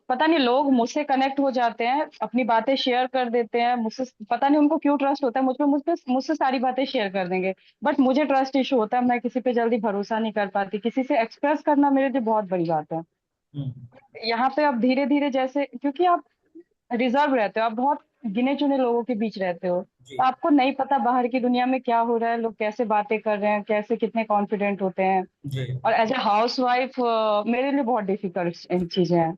पता नहीं लोग मुझसे कनेक्ट हो जाते हैं, अपनी बातें शेयर कर देते हैं मुझसे, पता नहीं उनको क्यों ट्रस्ट होता है मुझसे सारी बातें शेयर कर देंगे। बट मुझे ट्रस्ट इशू होता है, मैं किसी पे जल्दी भरोसा नहीं कर पाती, किसी से एक्सप्रेस करना मेरे लिए बहुत बड़ी बात है। हम्म। यहाँ पे आप धीरे धीरे जैसे, क्योंकि आप रिजर्व रहते हो, आप बहुत गिने चुने लोगों के बीच रहते हो, तो जी। आपको नहीं पता बाहर की दुनिया में क्या हो रहा है, लोग कैसे बातें कर रहे हैं, कैसे कितने कॉन्फिडेंट होते हैं। जी। और एज ए हाउस वाइफ मेरे लिए बहुत डिफिकल्ट चीजें हैं।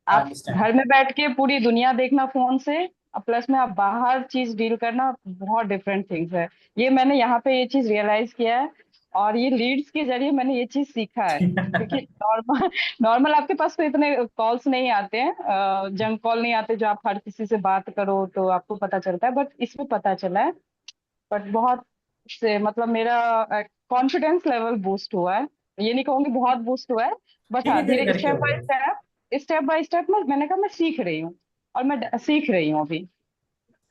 आई आप अंडरस्टैंड। घर में बैठ के पूरी दुनिया देखना फोन से, प्लस में आप बाहर चीज डील करना, बहुत डिफरेंट थिंग्स है। ये मैंने यहाँ पे ये चीज रियलाइज किया है, और ये लीड्स के जरिए मैंने ये चीज सीखा है। क्योंकि नॉर्मल नॉर्मल आपके पास तो इतने कॉल्स नहीं आते हैं, जंक कॉल नहीं आते जो आप हर किसी से बात करो तो आपको पता चलता है, बट इसमें पता चला है। बट बहुत से मतलब मेरा कॉन्फिडेंस लेवल बूस्ट हुआ है, ये नहीं कहूंगी बहुत बूस्ट हुआ है। बट धीरे हाँ, धीरे धीरे करके हो गया। स्टेप बाय स्टेप मैंने कहा मैं सीख रही हूँ, और मैं सीख रही हूँ अभी।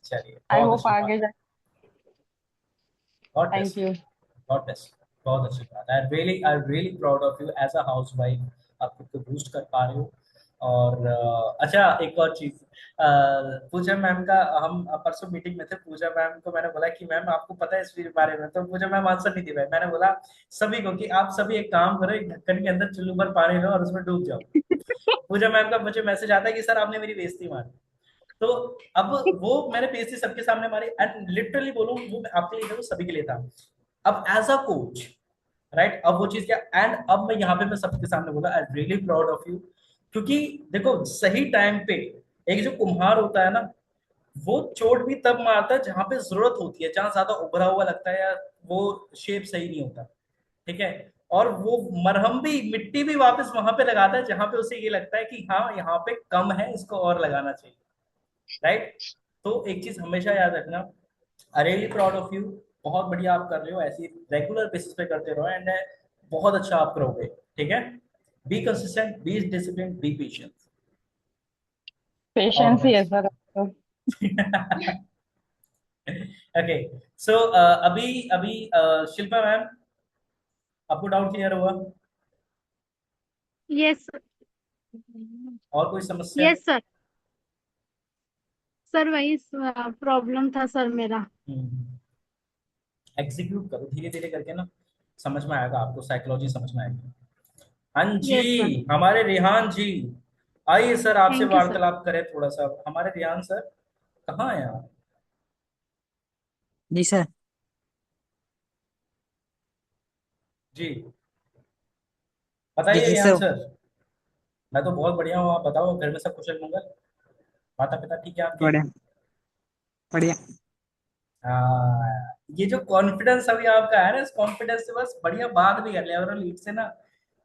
चलिए, आई बहुत होप अच्छी बात। आगे जा। God thank bless. You. God bless. बहुत अच्छी बात। I really proud of you as a housewife, आप खुद को बूस्ट कर पा रहे हो। और अच्छा, एक और चीज, पूजा मैम का, हम परसों मीटिंग में थे, पूजा मैम को मैंने बोला कि मैम आपको पता है इस बारे में, तो पूजा मैम आंसर नहीं दी भाई। मैंने बोला सभी को कि आप सभी एक काम करो, एक ढक्कन के अंदर चुल्लू भर पानी लो और उसमें डूब जाओ। पूजा मैम का मुझे मैसेज आता है कि सर आपने मेरी बेइज्जती मारी। तो अब वो मैंने बेइज्जती सबके सामने मारी, एंड लिटरली बोलूं, वो आपके लिए था, वो सभी के लिए था। अब एज अ कोच, राइट, अब वो चीज क्या, एंड अब मैं यहाँ पे मैं सबके सामने बोला आई रियली प्राउड ऑफ यू। क्योंकि देखो, सही टाइम पे एक जो कुम्हार होता है ना, वो चोट भी तब मारता है जहां पे जरूरत होती है, जहां ज्यादा उभरा हुआ लगता है, या वो शेप सही नहीं होता। ठीक है। और वो मरहम भी, मिट्टी भी वापस वहां पे लगाता है जहां पे उसे ये लगता है कि हाँ यहाँ पे कम है, इसको और लगाना चाहिए। राइट। तो एक चीज हमेशा याद रखना, आई रियली प्राउड ऑफ यू। बहुत बढ़िया आप कर रहे हो, ऐसी रेगुलर बेसिस पे करते रहो, एंड बहुत अच्छा आप करोगे। ठीक है। Be consistent, be discipline, be patient. All the patience ही है बेस्ट। सर। ओके। सो अभी अभी शिल्पा मैम, आपको डाउट क्लियर हुआ? यस। और कोई समस्या? Yes sir. सर वही प्रॉब्लम था सर मेरा। एग्जीक्यूट करो धीरे धीरे करके ना, समझ में आएगा आपको, साइकोलॉजी समझ में आएगी। हाँ यस सर। जी, हमारे रेहान जी, आइए सर आपसे थैंक यू सर। वार्तालाप करें थोड़ा सा। हमारे रियान सर कहाँ है आप? जी सर। जी जी बताइए कैसे रियान हो? सर। मैं तो बहुत बढ़िया हूँ, आप बताओ घर में सब कुशल मंगल? माता पिता ठीक है आपके? बढ़िया बढ़िया। ये जो कॉन्फिडेंस अभी आपका है ना, इस कॉन्फिडेंस से बस बढ़िया बात भी कर लिया और लीड से ना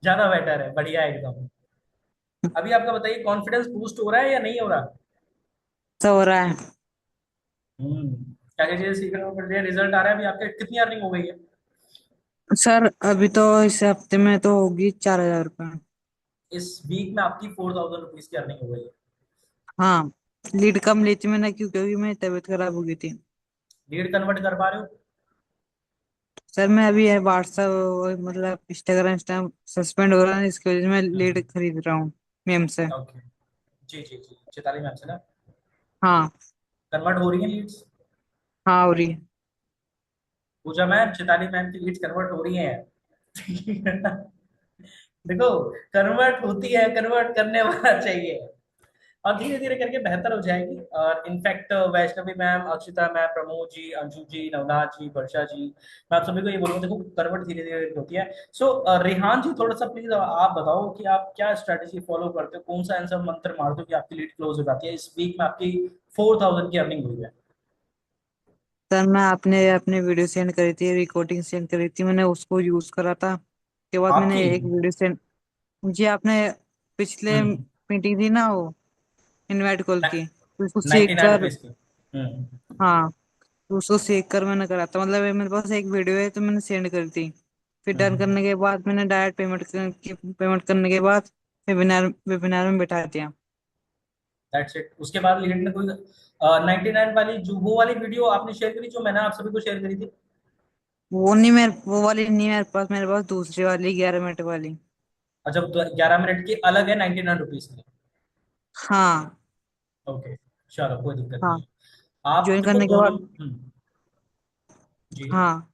ज्यादा बेटर है, बढ़िया एकदम। अभी आपका बताइए कॉन्फिडेंस बूस्ट हो रहा है या नहीं हो रहा? सब हो रहा है। क्या क्या चीजें सीखने को मिल रही है, रिजल्ट आ रहा है अभी आपके? कितनी अर्निंग हो गई है? सर अभी तो इस हफ्ते में तो होगी 4,000 रुपये। इस वीक में आपकी 4000 रुपीज की अर्निंग हो गई है। हाँ, लीड कम ली थी मैंने क्योंकि मेरी तबीयत खराब हो गई थी। लीड कन्वर्ट कर पा रहे हो? सर मैं अभी है व्हाट्सएप मतलब इंस्टाग्राम सस्पेंड हो रहा है, इसकी वजह से मैं लीड हम्म। खरीद रहा हूँ मेम से। ओके। जी जी जी, चैताली मैम से ना हाँ। कन्वर्ट हो रही है लीड्स? हाँ हो रही है। पूजा मैम, चैताली मैम की लीड्स कन्वर्ट हो रही हैं? देखो, कन्वर्ट होती है, कन्वर्ट करने वाला चाहिए। और धीरे धीरे करके बेहतर हो जाएगी। और in fact Vaishnavi ma'am, Akshita ma'am, Pramod ji, Anshu ji, Navnath ji, Varsha ji, मैं आप सभी को ये बोलूंगा, देखो कन्वर्ट धीरे धीरे होती है। सो रेहान जी थोड़ा सा प्लीज आप बताओ कि आप क्या स्ट्रेटेजी फॉलो करते हो, कौन सा आंसर मंत्र मारते हो कि आपकी लीड क्लोज हो जाती है? इस वीक में आपकी 4000 की अर्निंग हुई है। सर मैं आपने अपने वीडियो सेंड करी थी, रिकॉर्डिंग सेंड करी थी, मैंने उसको यूज करा था। के बाद मैंने आपकी? एक वीडियो सेंड। जी आपने पिछले हम्म। मीटिंग थी ना वो इनवाइट कॉल की, तो उसको चेक कर। ₹99 की। हम्म। हाँ, तो उसको चेक कर मैंने करा था, मतलब ये मेरे पास एक वीडियो है तो मैंने सेंड करी थी। फिर डन हम्म। करने के बाद मैंने डायरेक्ट पेमेंट करने के बाद वेबिनार वेबिनार में बैठा दिया। That's it. उसके बाद लीड में कोई 99 वाली जो वो वाली वीडियो आपने शेयर करी जो मैंने आप सभी को शेयर करी थी? वो वाली नहीं मेरे पास दूसरी वाली 11 मिनट वाली। अच्छा, 11 मिनट की अलग है ₹99 की? हाँ। ओके, चलो कोई दिक्कत नहीं हाँ, है। आप ज्वाइन देखो करने के दोनों। बाद। जी। हाँ,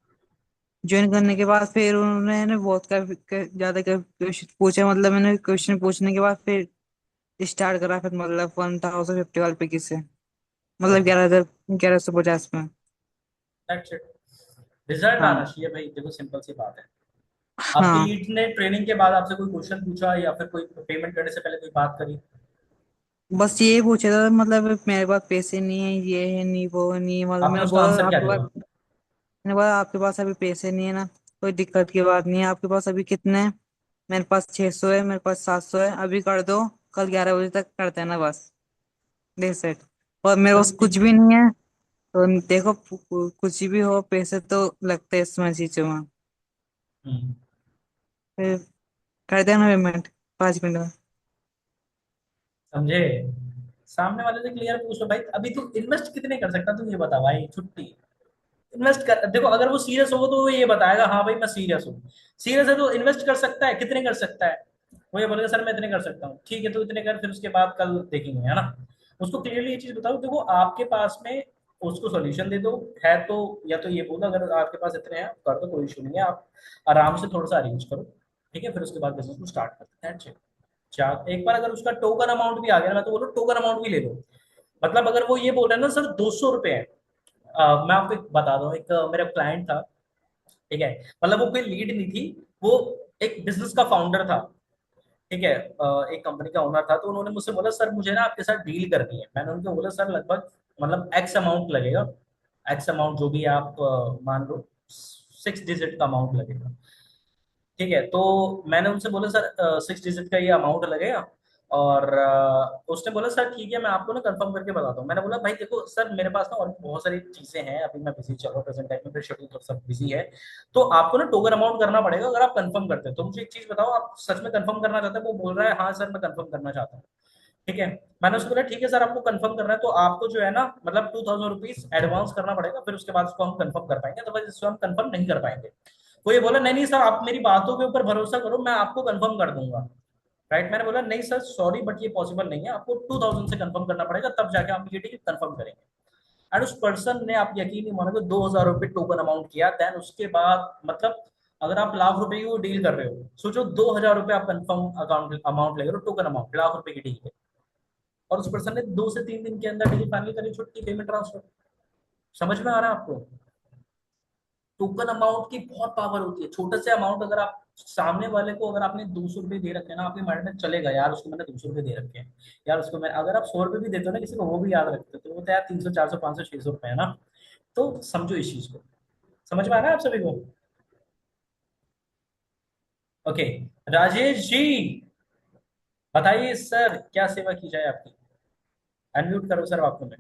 ज्वाइन करने के बाद फिर उन्होंने ना बहुत ज्यादा क्वेश्चन पूछा, मतलब मैंने क्वेश्चन पूछने के बाद फिर स्टार्ट करा, फिर मतलब 1050 वाले पे से मतलब ओके, 11,50 में। That's it. रिजल्ट आना हाँ। चाहिए भाई, देखो सिंपल सी बात है। आपकी हाँ, लीड ने ट्रेनिंग के बाद आपसे कोई क्वेश्चन पूछा या फिर कोई पेमेंट करने से पहले कोई बात करी? बस ये पूछा था, मतलब मेरे पास पैसे नहीं है, ये है नहीं, वो है नहीं, मतलब आपने उसका आंसर क्या दिया? मैंने बोला आपके पास अभी पैसे नहीं है ना, कोई दिक्कत की बात नहीं है, आपके पास अभी कितने हैं? मेरे पास 600 है, मेरे पास 700 है, अभी कर दो, कल 11 बजे तक करते हैं ना बस। देख सेट। और मेरे तो पास कुछ भी नहीं है, तो देखो कुछ भी हो पैसे तो लगते हैं इसमें चीजों में। हम्म, फिर कर देना पेमेंट 5 मिनट में। समझे? सामने वाले से क्लियर पूछो भाई, अभी तू इन्वेस्ट कितने कर सकता, तू ये बता भाई। छुट्टी इन्वेस्ट कर, देखो अगर वो सीरियस होगा तो वो ये बताएगा हाँ भाई मैं सीरियस हूँ। सीरियस है तो इन्वेस्ट कर सकता है, कितने कर सकता है? वो ये बोलेगा सर मैं इतने कर सकता हूँ, ठीक है तो इतने कर, फिर उसके बाद कल देखेंगे, है ना? उसको क्लियरली ये चीज बताओ, देखो आपके पास में, उसको सोल्यूशन दे दो। है तो, या तो ये बोलो अगर आपके पास इतने हैं कर दो, कोई इशू नहीं है, आप आराम से थोड़ा सा अरेंज करो। ठीक है, फिर उसके बाद बिजनेस को स्टार्ट करते हैं। चार एक बार अगर उसका टोकन अमाउंट भी आ गया ना, मैं तो बोलूँ टोकन अमाउंट भी ले लो। मतलब अगर वो ये बोल रहे हैं ना सर 200 रुपए है, मैं आपको एक बता दूं, एक मेरा क्लाइंट था। ठीक है, मतलब वो कोई लीड नहीं थी, वो एक बिजनेस का फाउंडर था। ठीक है, एक कंपनी का ओनर था, तो उन्होंने मुझसे बोला सर मुझे ना आपके साथ डील करनी है। मैंने उनको बोला सर लगभग मतलब एक्स अमाउंट लगेगा, एक्स अमाउंट जो भी आप मान लो 6 डिजिट का अमाउंट लगेगा। ठीक है, तो मैंने उनसे बोला सर 6 डिजिट का ये अमाउंट लगेगा। और उसने बोला सर ठीक है मैं आपको ना कंफर्म करके बताता हूँ। मैंने बोला भाई देखो सर मेरे पास ना और भी बहुत सारी चीजें हैं, अभी मैं बिजी चल रहा हूँ, प्रेजेंट टाइम में मेरा शेड्यूल थोड़ा सा बिजी है। तो आपको ना टोकन अमाउंट करना पड़ेगा अगर आप कंफर्म करते हैं। तो मुझे एक चीज बताओ, आप सच में कंफर्म करना चाहते हैं? वो बोल रहा है हाँ सर मैं कंफर्म करना चाहता हूँ। ठीक है, मैंने उसको बोला ठीक है सर आपको कंफर्म करना है तो आपको जो है ना मतलब ₹2000 एडवांस करना पड़ेगा, फिर उसके बाद उसको हम कंफर्म कर पाएंगे, तो बस इसको हम कंफर्म नहीं कर पाएंगे। वो ये बोला नहीं नहीं सर आप मेरी बातों के ऊपर भरोसा करो, मैं आपको कंफर्म कर दूंगा। राइट, मैंने बोला नहीं सर सॉरी बट ये पॉसिबल नहीं है, आपको 2000 से कंफर्म करना पड़ेगा तब जाके हम ये टिकट कंफर्म करेंगे। एंड उस पर्सन ने, आप यकीन नहीं मानोगे, ₹2000 टोकन अमाउंट किया। देन उसके बाद मतलब अगर आप लाख रुपए की वो डील कर रहे हो, सोचो 2,000 रुपए आप कंफर्म अकाउंट अमाउंट ले रहे हो, टोकन अमाउंट, लाख रुपए की डील है, और उस पर्सन ने 2 से 3 दिन के अंदर डील फाइनल करी, छुट्टी, पेमेंट ट्रांसफर। समझ में आ रहा है आपको? टोकन अमाउंट की बहुत पावर होती है। छोटे से अमाउंट अगर आप सामने वाले को, अगर आपने 200 रुपये दे रखे हैं ना, आपके माइंड में चलेगा यार उसको मैंने 200 रुपये दे रखे हैं, यार उसको मैं, अगर आप 100 रुपये भी देते हो ना किसी को, वो भी याद रखते हो, तो वो तो यार 300, 400, 500, 600 रुपये है ना। तो समझो इस चीज को। समझ में आ रहा है आप सभी को? ओके। राजेश जी, बताइए सर, क्या सेवा की जाए आपकी? अनम्यूट करो सर आपको मैं।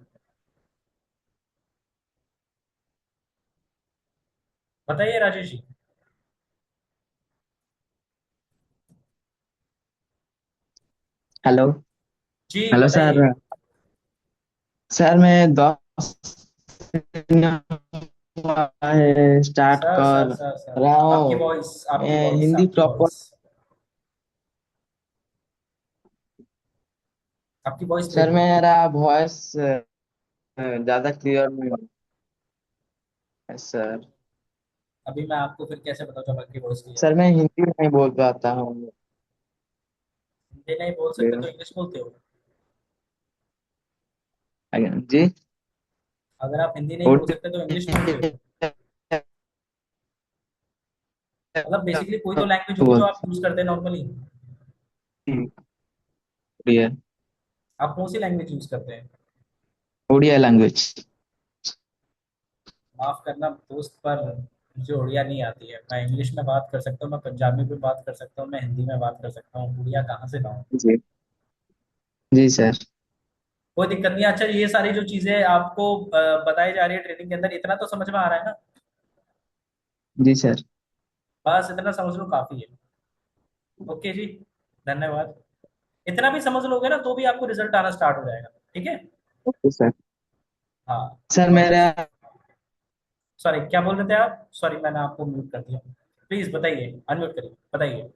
बताइए राजेश जी। हेलो। जी हेलो सर। बताइए। सर मैं 10 दिन हुआ है स्टार्ट सर सर कर सर सर रहा आपकी हूँ। वॉइस, आपकी मैं वॉइस, हिंदी आपकी प्रॉपर। वॉइस, आपकी वॉइस सर ब्रेक हो रही है। मेरा वॉइस ज्यादा क्लियर नहीं है सर। अभी मैं आपको फिर कैसे बताऊँ जब आपकी वॉइस क्लियर सर है? मैं हिंदी नहीं बोल पाता हूँ। हिंदी नहीं बोल सकते तो इंग्लिश बोलते हो? जी। अगर आप हिंदी नहीं बोल सकते तो इंग्लिश बोलते हो? मतलब बेसिकली कोई तो लैंग्वेज होगी जो आप यूज करते हैं नॉर्मली। उड़िया। आप कौन सी लैंग्वेज यूज करते हैं? उड़िया लैंग्वेज। माफ करना दोस्त, पर मुझे उड़िया नहीं आती है। मैं इंग्लिश में बात कर सकता हूँ, मैं पंजाबी में बात कर सकता हूँ, मैं हिंदी में बात कर सकता हूँ, उड़िया कहाँ से लाऊं? जी। जी सर। कोई दिक्कत नहीं है। अच्छा, ये सारी जो चीजें आपको बताई जा रही है ट्रेनिंग के अंदर, इतना तो समझ में आ रहा है ना? जी सर। बस इतना समझ लो काफी है। ओके जी, धन्यवाद। इतना भी समझ लोगे ना तो भी आपको रिजल्ट आना स्टार्ट हो जाएगा। ठीक है। Okay sir. हाँ। सर मेरा। बस। सॉरी, क्या बोल रहे थे आप? सॉरी, मैंने आपको म्यूट कर दिया। प्लीज बताइए, अनम्यूट करिए, बताइए।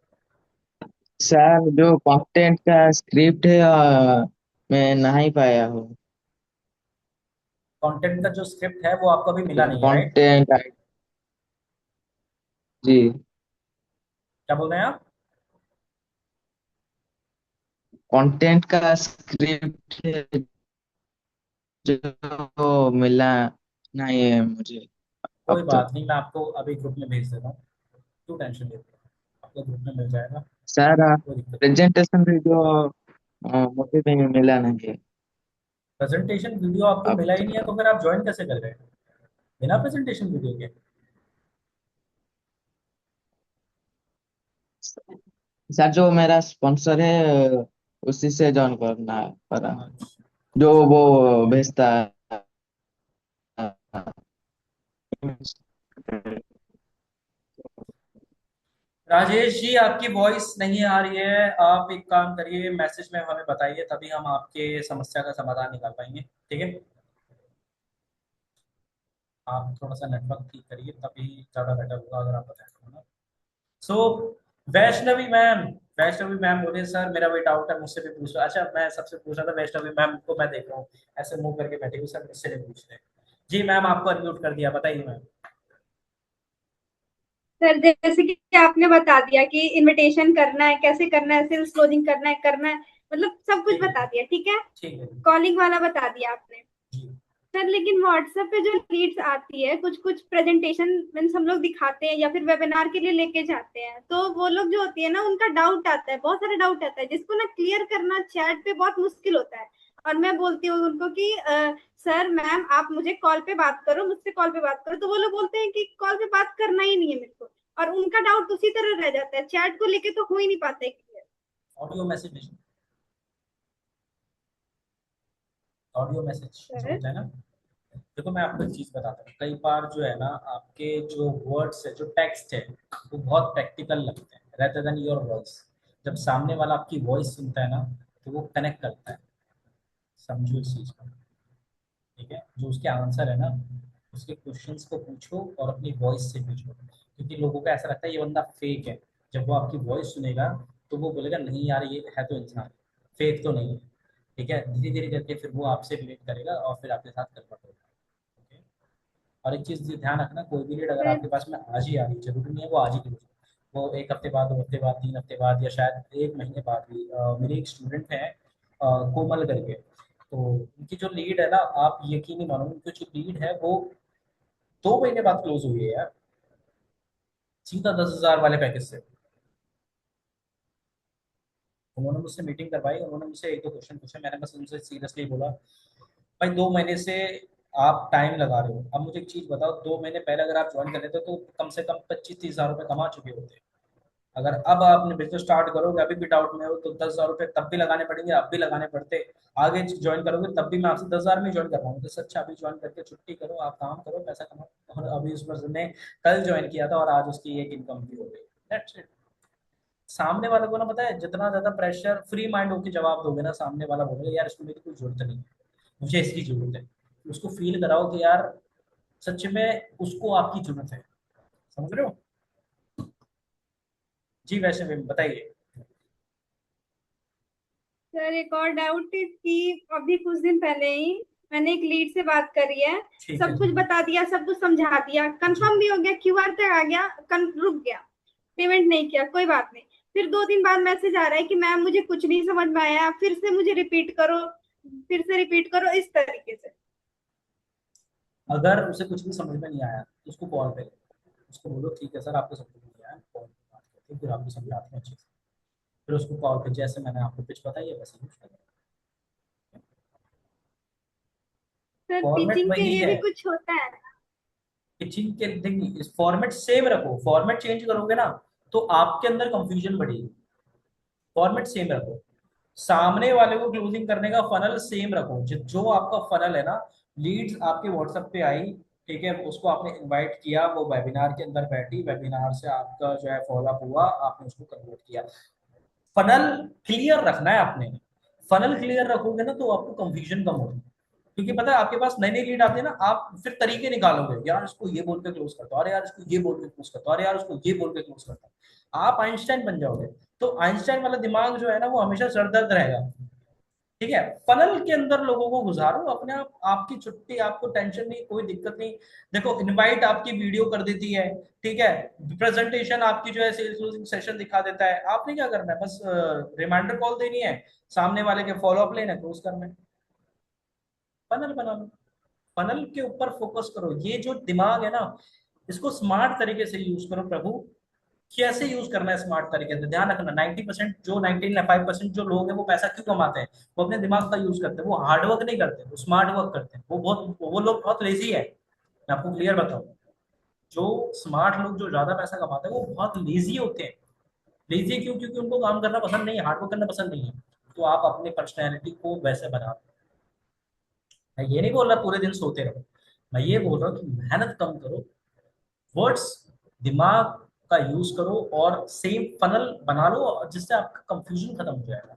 सर जो कंटेंट का स्क्रिप्ट है मैं नहीं पाया हूँ। कंटेंट का जो स्क्रिप्ट है वो आपको अभी मिला नहीं है, राइट? कंटेंट। जी। क्या बोल रहे हैं आप? कंटेंट का स्क्रिप्ट है जो मिला नहीं है मुझे कोई अब तक। बात नहीं, मैं आपको अभी ग्रुप में भेज देता हूँ। क्यों टेंशन लेते हैं? आपको ग्रुप में मिल जाएगा। सर कोई दिक्कत नहीं। प्रेजेंटेशन भी जो मुझे भी मिला नहीं है प्रेजेंटेशन वीडियो आपको अब मिला ही नहीं है तक। तो फिर आप ज्वाइन कैसे कर रहे हैं बिना प्रेजेंटेशन वीडियो के? सर जो मेरा स्पॉन्सर है उसी से ज्वाइन करना है पर अच्छा, जो चलो वो कोई दिक्कत नहीं। भेजता है। राजेश जी, आपकी वॉइस नहीं आ रही है। आप एक काम करिए, मैसेज में हमें बताइए, तभी हम आपके समस्या का समाधान निकाल पाएंगे। ठीक है। आप थोड़ा सा नेटवर्क ठीक करिए, तभी ज्यादा बेटर होगा अगर आप बताएं ना। सो वैष्णवी मैम, वैष्णवी मैम बोले सर मेरा कोई डाउट है मुझसे भी पूछ रहा। अच्छा, मैं सबसे पूछ रहा था, वैष्णवी मैम को मैं देख रहा हूँ ऐसे मुंह करके बैठे हुए, सर मुझसे नहीं पूछ रहे। जी मैम, आपको अनम्यूट कर दिया, बताइए मैम। सर जैसे कि आपने बता दिया कि इनविटेशन करना है, कैसे करना है, सेल्स क्लोजिंग करना है, मतलब सब कुछ ठीक है। बता दिया, ठीक है। ठीक है। कॉलिंग वाला बता दिया आपने। जी। सर लेकिन व्हाट्सएप पे जो लीड्स आती है, कुछ कुछ प्रेजेंटेशन मीन्स हम लोग दिखाते हैं या फिर वेबिनार के लिए लेके जाते हैं, तो वो लोग जो होती है ना, उनका डाउट आता है, बहुत सारा डाउट आता है जिसको ना क्लियर करना चैट पे बहुत मुश्किल होता है। और मैं बोलती हूँ उनको कि सर मैम आप मुझे कॉल पे बात करो, मुझसे कॉल पे बात करो, तो वो लोग बोलते हैं कि कॉल पे बात करना ही नहीं है मेरे को। और उनका डाउट उसी तरह रह जाता है, चैट को लेके तो हो ही नहीं पाता है क्लियर। ऑडियो मैसेज भेजो। ऑडियो मैसेज जो सर होता है ना, देखो मैं आपको एक चीज बताता हूँ। कई बार जो है ना, आपके जो वर्ड्स है, जो टेक्स्ट है, वो बहुत प्रैक्टिकल लगते हैं रेदर देन योर वॉइस। जब सामने वाला आपकी वॉइस सुनता है ना, तो वो कनेक्ट करता है। समझो इस चीज को। ठीक है। जो उसके आंसर है ना, उसके क्वेश्चंस को पूछो और अपनी वॉइस से पूछो, क्योंकि लोगों को ऐसा लगता है ये बंदा फेक है। जब वो आपकी वॉइस सुनेगा तो वो बोलेगा नहीं यार, ये है तो इंसान, फेक तो नहीं है। ठीक है। धीरे धीरे करके फिर वो आपसे रिलेट करेगा और फिर आपके साथ कन्वर्ट होगा। ओके। और एक चीज ध्यान रखना, कोई भी लीड अगर फिर आपके पास में आज ही आ रही है, जरूरी नहीं है वो आज ही क्लोज हो, वो एक हफ्ते बाद, 2 हफ्ते बाद, 3 हफ्ते बाद, या शायद 1 महीने बाद भी। मेरे एक स्टूडेंट है कोमल करके, तो उनकी जो लीड है ना, आप यकीन नहीं मानोगे, उनकी जो लीड है वो 2 महीने बाद क्लोज हुई है यार, सीधा 10,000 वाले पैकेज से। उन्होंने मुझसे मीटिंग करवाई, उन्होंने मुझसे एक दो क्वेश्चन पूछे, मैंने बस उनसे सीरियसली बोला, भाई 2 महीने से आप टाइम लगा रहे हो, अब मुझे एक चीज बताओ, 2 महीने पहले अगर आप ज्वाइन कर लेते तो कम से कम 25-30 हज़ार रुपये कमा चुके होते। अगर अब आपने बिजनेस स्टार्ट करोगे, अभी भी डाउट में हो, तो 10,000 रुपये तब भी लगाने पड़ेंगे, अब भी लगाने पड़ते। आगे ज्वाइन करोगे तब भी मैं आपसे 10,000 में ज्वाइन कर पाऊंगा, तो अच्छा अभी ज्वाइन करके छुट्टी करो, आप काम करो, पैसा कमाओ। और अभी उस पर्सन ने कल ज्वाइन किया था और आज उसकी एक इनकम भी हो गई। That's it. सामने वाले को ना पता है, जितना ज्यादा प्रेशर फ्री माइंड होकर जवाब दोगे ना, सामने वाला बोलेगा यार इसको मेरी कोई जरूरत नहीं है, मुझे इसकी जरूरत है। उसको फील कराओ कि यार सच में उसको आपकी जरूरत है। समझ रहे हो? जी वैसे भी बताइए। सर एक और डाउट कि अभी कुछ दिन पहले ही मैंने एक लीड से बात करी है, ठीक है सब कुछ बता दिया, सब कुछ समझा दिया, कंफर्म भी हो गया, क्यूआर तक आ गया, रुक गया, पेमेंट नहीं किया, कोई बात नहीं। फिर 2 दिन बाद मैसेज आ रहा है कि मैम मुझे कुछ नहीं समझ में आया, फिर से मुझे रिपीट करो, फिर से रिपीट करो, इस तरीके से। अगर उसे कुछ भी समझ में नहीं आया तो उसको कॉल पे ले, उसको बोलो ठीक है सर आपको समझ में नहीं आया, कॉल पे बात करते हैं, फिर आपको समझाते हैं अच्छे से। फिर उसको कॉल पे जैसे मैंने आपको पिच बताई है वैसे यूज करें। सर फॉर्मेट पिचिंग के वही लिए है, भी कुछ होता है? पिचिंग के देखिए, इस फॉर्मेट सेम रखो, फॉर्मेट चेंज करोगे ना तो आपके अंदर कंफ्यूजन बढ़ेगी। फॉर्मेट सेम रखो, सामने वाले को क्लोजिंग करने का फनल सेम रखो। जो आपका फनल है ना, लीड्स आपके व्हाट्सएप पे आई, ठीक है, उसको आपने इनवाइट किया, वो वेबिनार के अंदर बैठी, वेबिनार से आपका जो है फॉलोअप हुआ, आपने उसको कन्वर्ट किया। फनल क्लियर रखना है आपने। फनल क्लियर रखोगे ना तो आपको कंफ्यूजन कम होगी, क्योंकि पता है आपके पास नई नई लीड आती है ना, आप फिर तरीके निकालोगे, यार इसको ये बोल के क्लोज करता हूँ, अरे यार इसको ये बोल के क्लोज करता हूँ, अरे यार उसको ये बोल के क्लोज करता हूँ। आप आइंस्टाइन बन जाओगे। तो आइंस्टाइन वाला दिमाग जो है ना वो हमेशा सरदर्द रहेगा। ठीक है, फनल के अंदर लोगों को गुजारो अपने आप, आपकी छुट्टी, आपको टेंशन नहीं, कोई दिक्कत नहीं। देखो इनवाइट आपकी वीडियो कर देती है, ठीक है, प्रेजेंटेशन आपकी जो है सेल्स क्लोजिंग सेशन दिखा देता है, आपने क्या करना है, बस रिमाइंडर कॉल देनी है, सामने वाले के फॉलो अप लेना है, क्लोज करना है। फनल बना लो, फनल के ऊपर फोकस करो। ये जो दिमाग है ना, इसको स्मार्ट तरीके से यूज करो प्रभु। कैसे यूज करना है स्मार्ट तरीके से, ध्यान रखना। 90% जो 95% जो लोग हैं वो पैसा क्यों कमाते हैं, वो अपने दिमाग का यूज करते हैं, वो हार्ड वर्क नहीं करते, वो स्मार्ट वर्क करते हैं। वो लोग बहुत लेजी है, मैं आपको क्लियर बताऊं। जो स्मार्ट लोग जो ज्यादा पैसा कमाते हैं वो बहुत लेजी होते हैं। लेजी क्यों? क्योंकि उनको काम करना पसंद नहीं है, हार्ड वर्क करना पसंद नहीं है। तो आप अपने पर्सनैलिटी को वैसे बना। मैं ये नहीं बोल रहा पूरे दिन सोते रहो, मैं ये बोल रहा हूँ कि मेहनत कम करो, वर्ड्स, दिमाग का यूज करो, और सेम फनल बना लो जिससे आपका कंफ्यूजन खत्म हो जाएगा।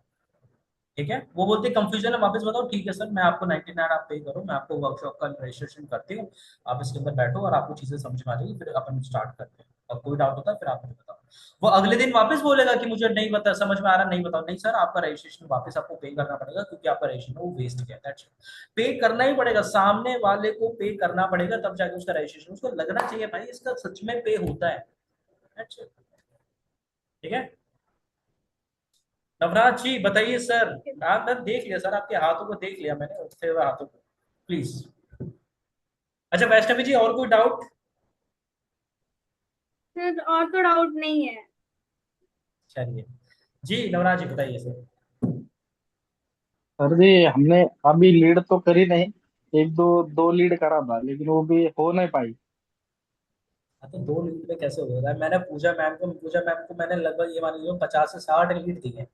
ठीक है, वो बोलते कंफ्यूजन है वापस बताओ, ठीक है सर मैं आपको 99 आप पे करो, मैं आपको वर्कशॉप का रजिस्ट्रेशन करती हूँ, आप इसके अंदर बैठो और आपको चीजें समझ में आ जाएगी, फिर अपन स्टार्ट करते हैं। और कोई डाउट होता है फिर आप मुझे बताओ। वो अगले दिन वापस बोलेगा कि मुझे नहीं पता, समझ में आ रहा नहीं, बताओ, नहीं सर आपका रजिस्ट्रेशन वापस आपको पे करना पड़ेगा, क्योंकि आपका रजिस्ट्रेशन वो वेस्ट किया। दैट्स पे करना ही पड़ेगा, सामने वाले को पे करना पड़ेगा, तब जाके उसका रजिस्ट्रेशन, उसको लगना चाहिए भाई इसका सच में पे होता है। That's it. ठीक है, नवराज जी बताइए सर। मैं देख लिया सर, आपके हाथों को देख लिया मैंने, उठते हुए हाथों को, प्लीज। अच्छा वैष्णवी जी और कोई डाउट? सर और तो डाउट नहीं है। चलिए जी, नवराज जी बताइए सर। सर जी हमने अभी लीड तो करी नहीं, एक दो दो लीड करा था लेकिन वो भी हो नहीं पाई। हाँ तो 2 लीड में कैसे हो रहा है? मैंने पूजा मैम को मैंने लगभग ये मान लीजिए 50 से 60 लीड दी है।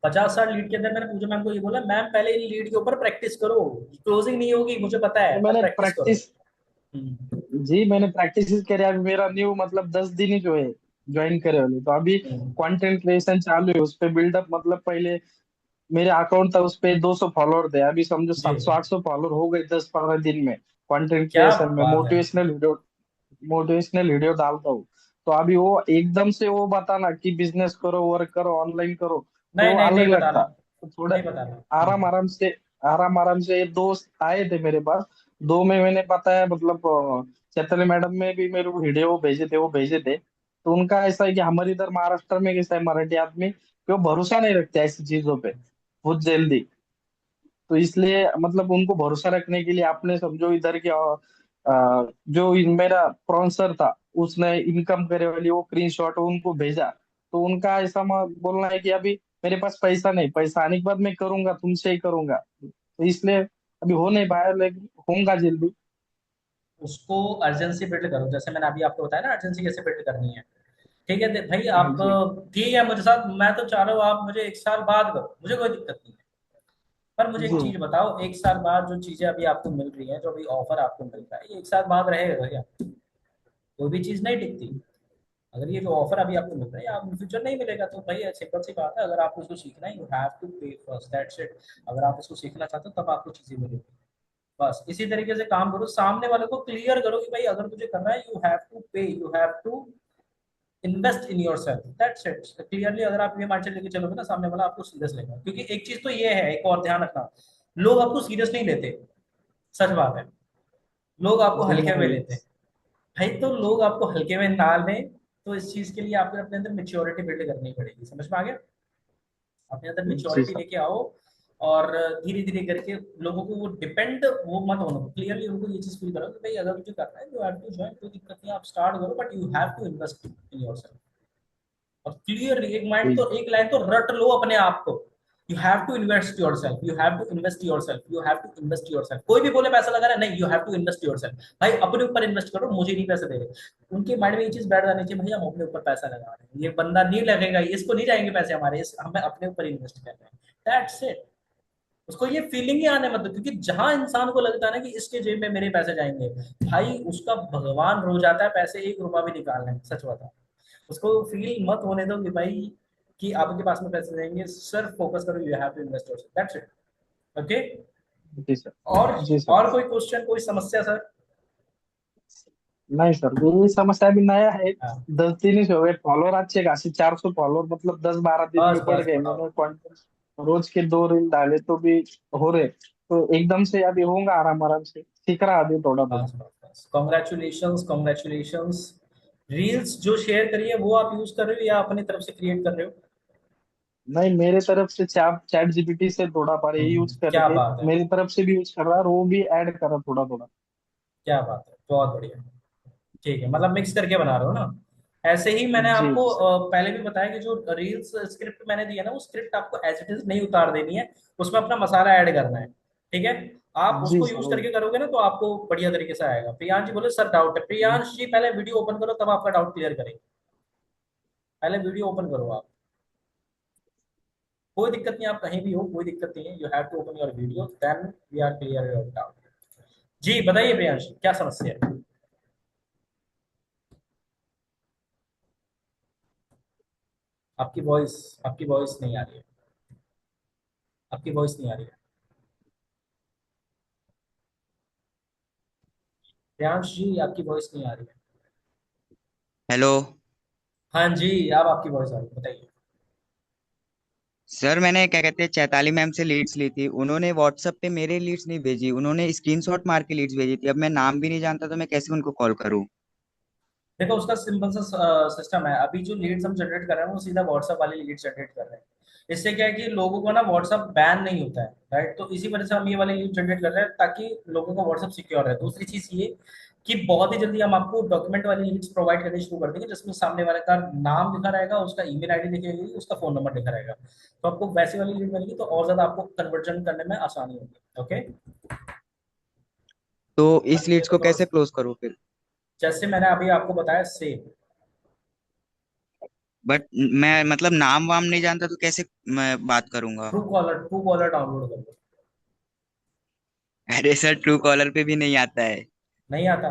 50-60 लीड के अंदर मैंने पूजा मैम को ये बोला, मैम पहले इन लीड के ऊपर प्रैक्टिस करो, क्लोजिंग नहीं होगी मुझे पता है, तो पर मैंने प्रैक्टिस करो। प्रैक्टिस जी मैंने प्रैक्टिस करी। अभी मेरा न्यू मतलब 10 दिन ही जो है ज्वाइन करे वाले, तो अभी हम्म, कंटेंट क्रिएशन चालू है, उस पे बिल्डअप मतलब पहले मेरे अकाउंट था उस पे 200 फॉलोअर थे, अभी समझो जी 700-800 फॉलोअर हो गए 10-15 दिन में। कंटेंट क्या क्रिएशन में बात है। मोटिवेशनल वीडियो डालता हूँ। तो अभी वो एकदम से वो बताना कि बिजनेस करो, वर्क करो, ऑनलाइन करो, तो नहीं वो नहीं नहीं अलग बताना, लगता। तो थोड़ा नहीं बताना। आराम आराम से आराम आराम से ये दोस्त आए थे मेरे पास, दो में मैंने बताया मतलब चैतन्य मैडम में भी मेरे को वीडियो वो भेजे थे। तो उनका ऐसा है कि हमारे इधर महाराष्ट्र में कैसा है, मराठी आदमी कि वो भरोसा नहीं रखते ऐसी चीजों पे बहुत जल्दी। तो इसलिए मतलब उनको भरोसा रखने के लिए आपने समझो इधर के जो मेरा प्रोफेसर था उसने इनकम करे वाली वो स्क्रीनशॉट उनको भेजा। तो उनका ऐसा बोलना है कि अभी मेरे पास पैसा नहीं, पैसा आने के बाद मैं करूंगा, तुमसे ही करूंगा। तो इसलिए अभी हो नहीं पाया, लेकिन होगा जल्दी। उसको अर्जेंसी बिल्ड करो, जैसे मैंने अभी आपको बताया ना अर्जेंसी कैसे बिल्ड करनी है। ठीक है भाई, हाँ आप जी। ठीक है मुझे साथ, मैं तो चाह रहा हूँ आप मुझे 1 साल बाद करो, मुझे कोई दिक्कत नहीं है। पर मुझे एक जी। चीज बताओ, 1 साल बाद जो चीजें अभी आपको मिल रही हैं, जो अभी ऑफर आपको मिल रहा है, ये 1 साल बाद रहेगा क्या? कोई भी चीज नहीं टिकती। अगर ये जो ऑफर अभी आपको मिल रहा है आप फ्यूचर नहीं मिलेगा, तो भाई सिंपल सी बात है, अगर आपको इसको सीखना है यू हैव टू पे फर्स्ट, दैट्स इट। अगर आप इसको सीखना चाहते हो तब आपको चीजें मिलेगी। बस इसी तरीके से काम करो, सामने वाले को क्लियर करो कि भाई अगर तुझे करना है you have to pay, you have to invest in yourself, that's it. Clearly अगर आप ये माइंडसेट लेके चलोगे ना, सामने वाला आपको सीरियस लेगा। क्योंकि एक चीज तो ये है, एक और ध्यान रखना, लोग आपको सीरियस नहीं लेते, सच बात है। लोग आपको जी हल्के में नहीं। लेते हैं। भाई तो लोग आपको हल्के में ना लें, तो इस चीज के लिए आपको अपने अंदर मेच्योरिटी बिल्ड करनी पड़ेगी। समझ में आ गया? अपने अंदर जी मेच्योरिटी सर। लेके आओ, और धीरे धीरे करके लोगों को वो डिपेंड वो मत होना, क्लियरली उनको ये चीज फील करो कि भाई अगर मुझे करना है यू हैव टू ज्वाइन, कोई दिक्कत नहीं, आप स्टार्ट करो, but you have to invest in yourself. और क्लियर एक माइंड जी। तो एक लाइन तो रट लो अपने आप को, you have to invest yourself, you have to invest yourself, you have to invest yourself. कोई भी बोले पैसा लगा रहा है, नहीं, you have to invest yourself. भाई अपने ऊपर इन्वेस्ट करो, मुझे नहीं पैसे दे रहे। उनके माइंड में ये चीज बैठ जानी चाहिए, भाई हम अपने ऊपर पैसा लगा रहे हैं, ये बंदा नहीं लगेगा, इसको नहीं जाएंगे पैसे हमारे, हमें अपने ऊपर इन्वेस्ट कर रहे हैं, दैट्स इट। उसको ये फीलिंग ही आने मत दो, क्योंकि जहां इंसान को लगता है ना कि इसके जेब में मेरे पैसे जाएंगे, भाई उसका भगवान रो जाता है पैसे 1 रुपया भी निकालने में, सच बता। उसको फील मत होने दो कि भाई कि आपके पास में पैसे जाएंगे, सिर्फ फोकस करो, you have to invest yourself, that's it. Okay. जी सर। और जी सर। और कोई क्वेश्चन, कोई समस्या सर? नहीं सर, ये समस्या भी नया है। हाँ, 10 दिन ही हो गए, फॉलोअर अच्छे खासी 400 फॉलोअर, मतलब 10-12 दिन बस में बढ़ बस गए। बढ़ाओ। मैंने कंटेंट रोज के 2 रील डाले तो भी हो रहे। तो एकदम से अभी होगा, आराम आराम से सीख रहा अभी थोड़ा थोड़ा। बस बस बस, कॉन्ग्रेचुलेशंस कॉन्ग्रेचुलेशंस। रील्स जो शेयर करिए वो आप यूज कर रहे हो या अपनी तरफ से क्रिएट कर रहे हो? नहीं, मेरे तरफ से चैट जीपीटी से थोड़ा पर ये यूज क्या करके बात है, मेरी तरफ से भी यूज कर रहा है, और वो भी ऐड कर रहा थोड़ा थोड़ा। क्या बात है, बहुत बढ़िया। ठीक है, मतलब मिक्स करके बना रहे हो ना? ऐसे ही मैंने जी आपको सर। पहले भी बताया कि जो रील्स स्क्रिप्ट मैंने दिया ना, वो स्क्रिप्ट आपको एज इट इज नहीं उतार देनी है, उसमें अपना मसाला ऐड करना है। ठीक है? आप जी उसको सर। यूज करके करोगे ना तो आपको बढ़िया तरीके से आएगा। प्रियांश जी बोले सर डाउट है, प्रियांश जी पहले वीडियो ओपन करो तब आपका डाउट क्लियर करेंगे। पहले वीडियो ओपन करो आप। कोई दिक्कत नहीं, आप कहीं भी हो कोई दिक्कत नहीं है, you have to open your video then we are clear your doubt. जी बताइए प्रियांश जी, क्या समस्या है? आपकी वॉइस नहीं आ रही है, आपकी वॉइस नहीं आ रही है प्रियांश जी, आपकी वॉइस नहीं आ रही है। हेलो। हाँ जी, अब आपकी वॉइस आ रही है, बताइए। सर मैंने क्या कहते हैं चैताली मैम से लीड्स ली थी, उन्होंने व्हाट्सएप पे मेरे लीड्स नहीं भेजी, उन्होंने स्क्रीनशॉट मार के लीड्स भेजी थी। अब मैं नाम भी नहीं जानता तो मैं कैसे उनको कॉल करूं? देखो उसका सिंपल सा सिस्टम है, अभी जो लीड्स हम जनरेट कर रहे हैं वो सीधा व्हाट्सएप वाले लीड जनरेट कर रहे हैं। इससे क्या है कि लोगों को ना व्हाट्सएप बैन नहीं होता है, राइट? तो इसी वजह से हम ये वाले लीड जनरेट कर रहे हैं ताकि लोगों का व्हाट्सएप सिक्योर रहे। दूसरी चीज ये कि बहुत ही जल्दी हम आपको डॉक्यूमेंट वाली लीड्स प्रोवाइड करनी शुरू कर देंगे, जिसमें सामने वाले का नाम लिखा रहेगा, उसका ईमेल आईडी लिखेगी, उसका फोन नंबर लिखा रहेगा। तो आपको वैसी वाली लीड मिलेगी तो और ज्यादा आपको कन्वर्जन करने में आसानी होगी। ओके, तो इस बाकी ये लीड्स तो को थोड़ा कैसे क्लोज करूं फिर? जैसे मैंने अभी आपको बताया सेम। बट मैं मतलब नाम वाम नहीं जानता तो कैसे मैं बात करूंगा? ट्रू कॉलर डाउनलोड कर लो। अरे सर ट्रू कॉलर पे भी नहीं आता है। नहीं आता?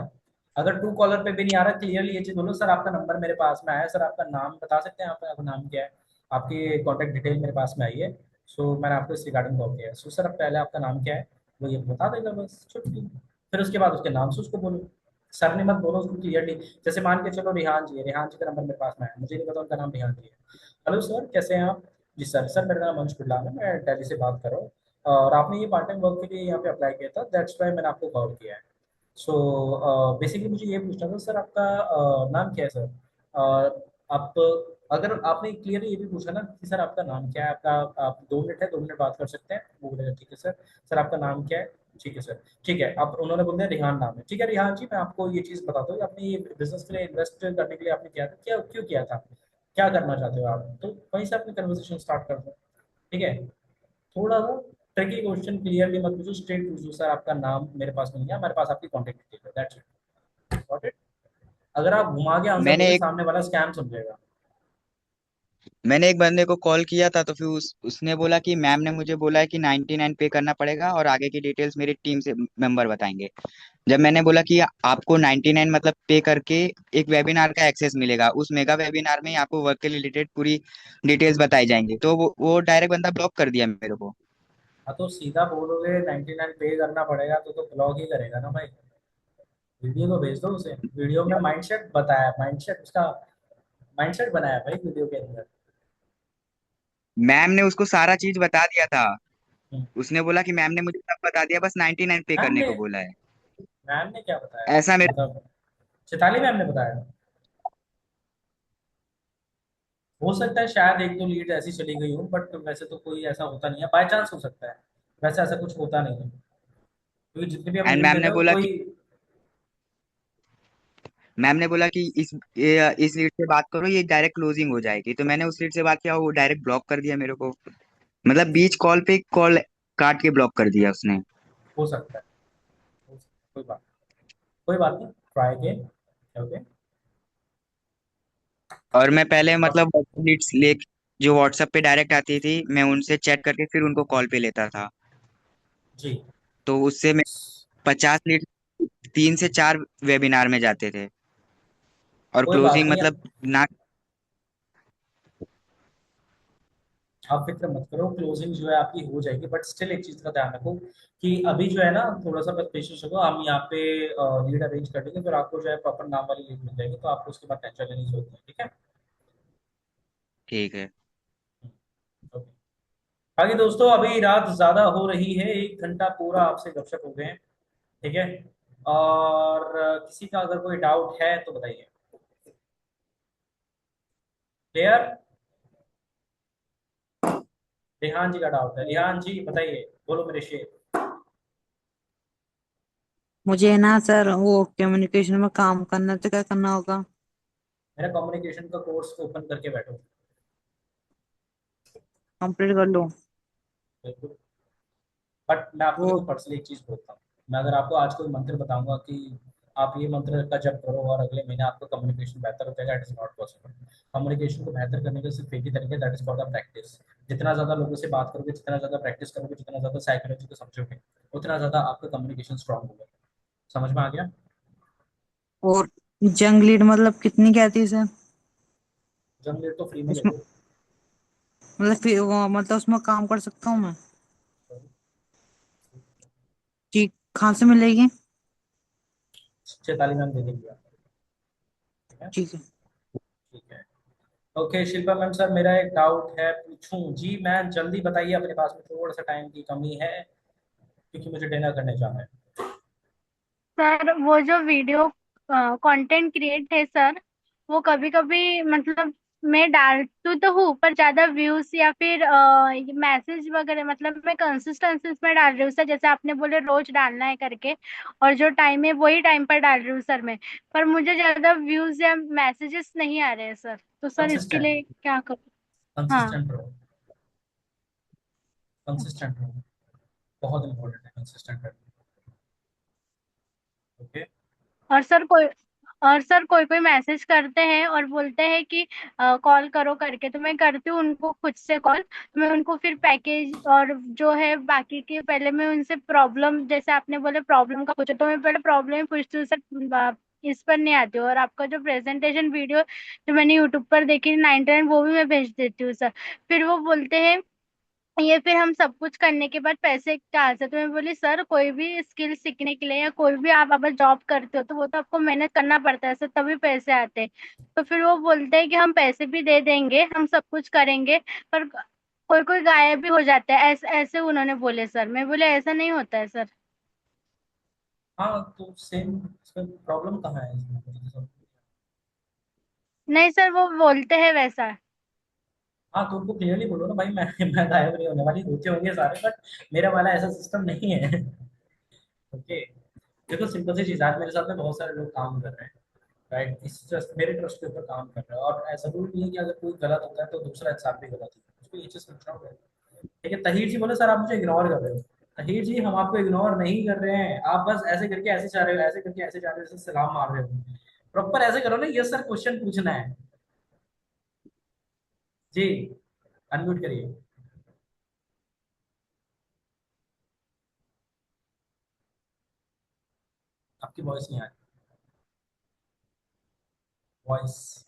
अगर ट्रू कॉलर पे भी नहीं आ रहा, क्लियरली ये चीज बोलो, सर आपका नंबर मेरे पास में आया है, सर आपका नाम बता सकते हैं, आपका नाम क्या है, आपकी कॉन्टैक्ट डिटेल मेरे पास में आई है, सो मैंने आपको इस रिगार्डिंग कॉल किया है, सो सर अब पहले आपका नाम क्या है, वो ये बता देगा, बस छुट्टी। फिर उसके बाद उसके नाम से उसको बोलो, सर ने मत बोलो उसको, क्लियरली। जैसे मान के चलो रिहान जी है, रिहान जी का नंबर मेरे पास में आया, मुझे नहीं पता उनका नाम रिहान जी है। हेलो सर, कैसे हैं आप? जी सर, मेरा नाम अंश बिरला है, मैं दिल्ली से बात कर रहा हूँ, और आपने ये पार्ट टाइम वर्क के लिए यहाँ पे अप्लाई किया था, दैट्स वाई मैंने आपको कॉल किया है। सो बेसिकली मुझे ये पूछना था सर, आपका नाम क्या है सर? आप, अगर आपने क्लियरली ये भी पूछा ना कि सर आपका नाम क्या है, आपका, आप 2 मिनट है, 2 मिनट बात कर सकते हैं, वो बोलेगा ठीक है सर। सर आपका नाम क्या है? ठीक है सर। ठीक है, अब उन्होंने बोल दिया रिहान नाम है। ठीक है रिहान जी, मैं आपको ये चीज़ बताता हूँ कि आपने ये बिजनेस के लिए इन्वेस्ट करने के लिए आपने किया था, क्या क्यों किया था, क्या करना चाहते हो आप, तो वहीं से अपनी कन्वर्सेशन स्टार्ट कर दो। ठीक है, थोड़ा सा ट्रिकी क्वेश्चन क्लियरली मत पूछो, स्ट्रेट पूछो सर आपका नाम मेरे पास नहीं है, हमारे पास आपकी कॉन्टेक्ट डिटेल है, दैट्स इट, गॉट इट। अगर आप घुमा के आंसर मैंने दोगे एक सामने वाला स्कैम समझेगा। मैंने एक बंदे को कॉल किया था, तो फिर उसने बोला कि मैम ने मुझे बोला है कि 99 पे करना पड़ेगा और आगे की डिटेल्स मेरी टीम से मेंबर बताएंगे। जब मैंने बोला कि आपको 99 मतलब पे करके एक वेबिनार का एक्सेस मिलेगा, उस मेगा वेबिनार में आपको वर्क के रिलेटेड पूरी डिटेल्स बताई जाएंगी, तो वो डायरेक्ट बंदा ब्लॉक कर दिया मेरे को। हाँ तो सीधा बोलोगे 99 पे करना पड़ेगा तो ब्लॉग ही करेगा ना भाई। वीडियो तो भेज दो उसे, वीडियो में माइंडसेट बताया, माइंडसेट उसका, माइंडसेट बनाया भाई वीडियो के अंदर। मैम ने उसको सारा चीज बता दिया था। हम्म। उसने बोला कि मैम ने मुझे सब बता दिया, बस 99 पे मैम करने ने को बोला है। मैम ने क्या बताया, ऐसा मेरे मतलब चैताली मैम ने बताया? हो सकता है शायद एक दो लीड ऐसी चली गई हो, बट वैसे तो कोई ऐसा होता नहीं है, बाय चांस हो सकता है। वैसे ऐसा कुछ होता नहीं है, क्योंकि जितने भी हम एंड लीड देते हैं वो कोई। मैम ने बोला कि इस लीड से बात करो, ये डायरेक्ट क्लोजिंग हो जाएगी, तो मैंने उस लीड से बात किया, वो डायरेक्ट ब्लॉक कर दिया मेरे को। मतलब बीच कॉल पे कॉल काट के ब्लॉक कर दिया उसने। हो सकता है, कोई बात, कोई बात नहीं, ट्राई अगेन। ओके। और मैं पहले मतलब लीड्स ले जो व्हाट्सएप पे डायरेक्ट आती थी, मैं उनसे चैट करके फिर उनको कॉल पे लेता था। जी। तो उससे मैं 50 लीड 3 से 4 वेबिनार में जाते थे, और कोई बात क्लोजिंग नहीं, मतलब ना। आप फिक्र मत करो, क्लोजिंग जो है आपकी हो जाएगी, बट स्टिल एक चीज का ध्यान रखो कि अभी जो है ना, थोड़ा सा बस पेशेंस रखो, हम यहाँ पे लीड अरेंज कर देंगे, फिर आपको जो है प्रॉपर नाम वाली लीड मिल जाएगी, तो आपको उसके बाद टेंशन लेने की जरूरत नहीं, ठीक है। ठीक है। ओके। बाकी दोस्तों अभी रात ज्यादा हो रही है, 1 घंटा पूरा आपसे गपशप हो गए हैं, ठीक है। और किसी का अगर कोई डाउट है तो बताइए। क्लियर? रेहान जी का डाउट है, रेहान जी बताइए, बोलो मेरे शेर। मुझे ना सर वो कम्युनिकेशन में काम करना है, तो क्या करना होगा? मेरा कम्युनिकेशन का कोर्स ओपन करके बैठो। कंप्लीट कर लो। बिल्कुल। बट मैं आपको वो देखो पर्सनली एक चीज बोलता हूँ, मैं अगर आपको आज कोई मंत्र बताऊंगा कि आप ये मंत्र का जप करो और अगले महीने आपका कम्युनिकेशन बेहतर हो जाएगा, it is not possible. Communication को बेहतर करने का सिर्फ एक ही तरीका, दैट इज कॉल्ड प्रैक्टिस। जितना ज्यादा लोगों से बात करोगे, जितना ज्यादा प्रैक्टिस करोगे, जितना ज्यादा साइकोलॉजी को समझोगे, उतना ज्यादा आपका कम्युनिकेशन स्ट्रांग होगा। समझ में आ गया? और जंग लीड मतलब कितनी क्या थी सर? जंग लीड तो फ्री में उसमें लेते हो। मतलब फिर वो मतलब उसमें काम कर सकता हूँ मैं? कि कहाँ से मिलेगी? चेताली मैम दे देंगे आपको, ठीक है। ठीक है। ठीक है। ओके शिल्पा मैम, सर मेरा एक डाउट है, पूछूं जी? मैम जल्दी बताइए, अपने पास में थोड़ा सा टाइम की कमी है, क्योंकि मुझे डिनर करने जाना है। सर वो जो वीडियो कंटेंट क्रिएट है सर, वो कभी कभी मतलब मैं डालती तो हूँ, पर ज्यादा व्यूज या फिर मैसेज वगैरह, मतलब मैं कंसिस्टेंसी में डाल रही हूँ सर, जैसे आपने बोले रोज डालना है करके, और जो टाइम है वही टाइम पर डाल रही हूँ सर मैं, पर मुझे ज्यादा व्यूज या मैसेजेस नहीं आ रहे हैं सर, तो सर इसके कंसिस्टेंट, लिए क्या करूँ? हाँ। कंसिस्टेंट रहो, कंसिस्टेंट रहो, बहुत इंपॉर्टेंट है कंसिस्टेंट रहना। ओके। और सर कोई और सर कोई कोई मैसेज करते हैं और बोलते हैं कि कॉल करो करके, तो मैं करती हूँ उनको खुद से कॉल, मैं उनको फिर पैकेज और जो है बाकी के, पहले मैं उनसे प्रॉब्लम, जैसे आपने बोले प्रॉब्लम का पूछो, तो मैं पहले प्रॉब्लम ही पूछती हूँ सर, इस पर नहीं आती हूँ। और आपका जो प्रेजेंटेशन वीडियो जो मैंने यूट्यूब पर देखी 99, वो भी मैं भेज देती हूँ सर। फिर वो बोलते हैं ये फिर हम सब कुछ करने के बाद पैसे कहाँ से, तो मैं बोली सर कोई भी स्किल सीखने के लिए या कोई भी आप अगर जॉब करते हो तो वो तो आपको मेहनत करना पड़ता है सर, तभी पैसे आते हैं। तो फिर वो बोलते हैं कि हम पैसे भी दे देंगे, हम सब कुछ करेंगे, पर कोई कोई गायब भी हो जाता है, ऐसे ऐसे उन्होंने बोले सर। मैं बोले ऐसा नहीं होता है सर। हाँ तो सेम, प्रॉब्लम कहाँ है इसमें? नहीं सर, वो बोलते हैं वैसा। हाँ तो उनको क्लियरली बोलो ना भाई, मैं गायब नहीं होने वाली, होते होंगे सारे, बट मेरा वाला ऐसा सिस्टम नहीं है। ओके। देखो सिंपल सी चीज है, आज मेरे साथ में बहुत सारे लोग काम कर रहे हैं, राइट, इस ट्रस्ट, मेरे ट्रस्ट के ऊपर काम कर रहे हैं, और ऐसा रूल नहीं है कि अगर कोई गलत होता है तो दूसरा इंसान भी गलत है, उसको ये चीज समझना होगा। ठीक है, तहीर जी बोले सर आप मुझे इग्नोर कर रहे हो। तहीर जी हम आपको इग्नोर नहीं कर रहे हैं, आप बस ऐसे करके ऐसे जा रहे हो, ऐसे करके ऐसे जा रहे हो, जैसे सलाम मार रहे हो। प्रॉपर ऐसे करो ना, यस सर क्वेश्चन पूछना है। जी, अनम्यूट करिए। आपकी वॉइस नहीं आ रही, वॉइस।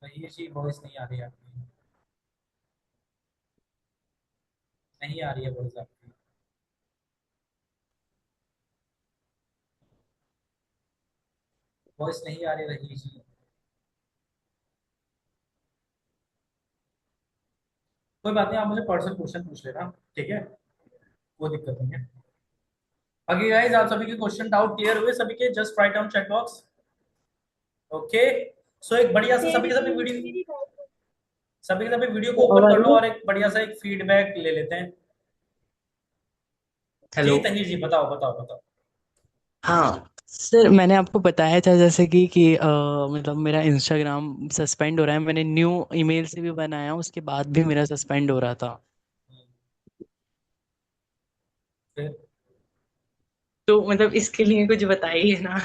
तहीर जी वॉइस नहीं आ रही है आपकी, नहीं आ रही है वॉइस आपकी। वॉइस नहीं आ रही रही जी। कोई बात नहीं, आप मुझे पर्सनल क्वेश्चन पूछ लेना, ठीक है, कोई दिक्कत नहीं है। बाकी गाइस आप सभी के क्वेश्चन डाउट क्लियर हुए सभी के? Just right down chat box. Okay. So एक बढ़िया सा सभी के सभी वीडियो, सभी के सभी वीडियो को ओपन कर लो और एक बढ़िया सा एक फीडबैक ले लेते हैं। जी हेलो। तहीर जी बताओ बताओ बताओ। हाँ सर, मैंने आपको बताया था जैसे कि मतलब मेरा इंस्टाग्राम सस्पेंड हो रहा है। मैंने न्यू ईमेल से भी बनाया, उसके बाद भी मेरा सस्पेंड हो रहा था। फिर तो मतलब इसके लिए कुछ बताइए ना।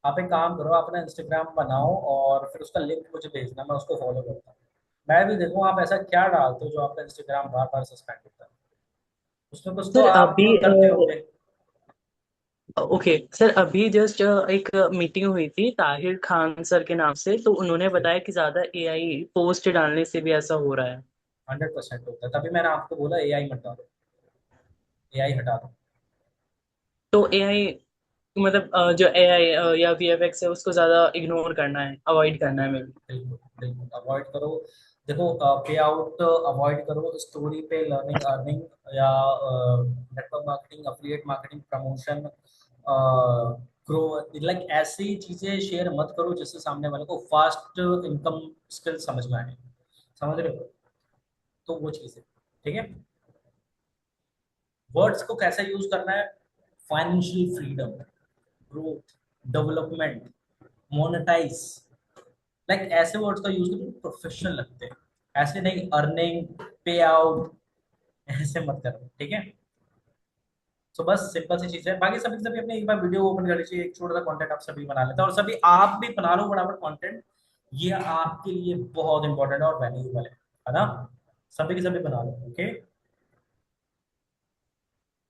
आप एक काम करो, आप अपना इंस्टाग्राम बनाओ और फिर उसका लिंक मुझे भेजना, मैं उसको फॉलो करता हूँ। मैं भी देखूँ आप ऐसा क्या डालते हो जो आपका इंस्टाग्राम बार बार सस्पेंड होता है, उसमें कुछ तो सर आप अभी करते होगे। ओके सर, अभी जस्ट एक मीटिंग हुई थी ताहिर खान सर के नाम से, तो उन्होंने बताया कि ज्यादा एआई पोस्ट डालने से भी ऐसा हो रहा है। 100% होता है, तभी मैंने आपको बोला एआई मत डालो, एआई हटा दो। तो एआई मतलब जो एआई या वीएफएक्स है उसको ज्यादा इग्नोर करना है, अवॉइड करना है मेरे बिल्कुल बिल्कुल अवॉइड करो। देखो पे आउट अवॉइड करो, स्टोरी पे लर्निंग अर्निंग या network marketing, affiliate marketing, promotion, grow, like ऐसी चीजें शेयर मत करो जिससे सामने वाले को फास्ट इनकम स्किल समझ में आए, समझ रहे हो? तो वो चीज है, ठीक है। वर्ड्स को कैसे यूज करना है? Financial freedom, growth, development, monetize, like ऐसे वर्ड्स का यूज करो प्रोफेशनल लगते हैं, ऐसे नहीं अर्निंग, पे आउट, ऐसे मत करो, ठीक है। सो बस सिंपल सी चीज है, बाकी सभी सभी अपने एक बार वीडियो ओपन कर लीजिए, एक छोटा सा कंटेंट आप सभी बना लेते हैं, और सभी आप भी बना लो बराबर कंटेंट, ये आपके लिए बहुत इंपॉर्टेंट और वैल्यूएबल है ना? सभी के सभी बना लो, okay.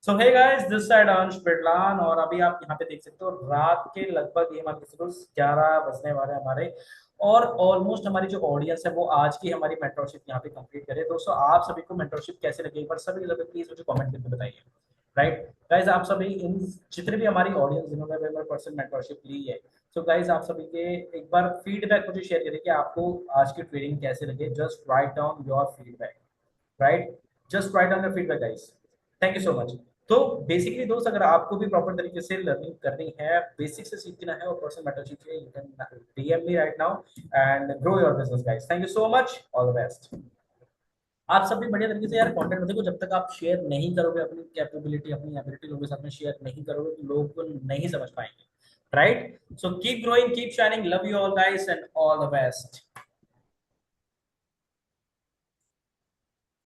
So hey guys, this side Ansh Birlan, और अभी आप यहाँ पे देख सकते हो रात के लगभग ये मान के चलो 11 बजने वाले हैं हमारे, और ऑलमोस्ट हमारी जो ऑडियंस है वो आज की हमारी मेंटरशिप यहाँ पे कंप्लीट करे। दोस्तों आप सभी को मेंटरशिप कैसे लगी एक बार सभी लोग प्लीज मुझे कमेंट करके बताइए, राइट गाइज। आप सभी इन जितने भी हमारी ऑडियंस जिन्होंने 100% मेंटरशिप ली है, तो गाइज आप सभी के एक बार फीडबैक मुझे शेयर करें कि आपको आज की ट्रेनिंग कैसे लगे। Just right down your feedback, right, just right down your feedback guys. Thank you so much. तो बेसिकली दोस्त अगर आपको भी प्रॉपर तरीके से लर्निंग करनी है, बेसिक से सीखना है और पर्सनल मेंटरशिप चाहिए, you can DM me right now and grow your business guys. Thank you so much, all the best. आप सब भी बढ़िया तरीके से यार कंटेंट देखो, जब तक आप शेयर नहीं करोगे अपनी कैपेबिलिटी अपनी एबिलिटी लोगों के साथ में शेयर नहीं करोगे तो लोग को नहीं समझ पाएंगे, right. So keep growing, keep shining, love you all guys and all the best.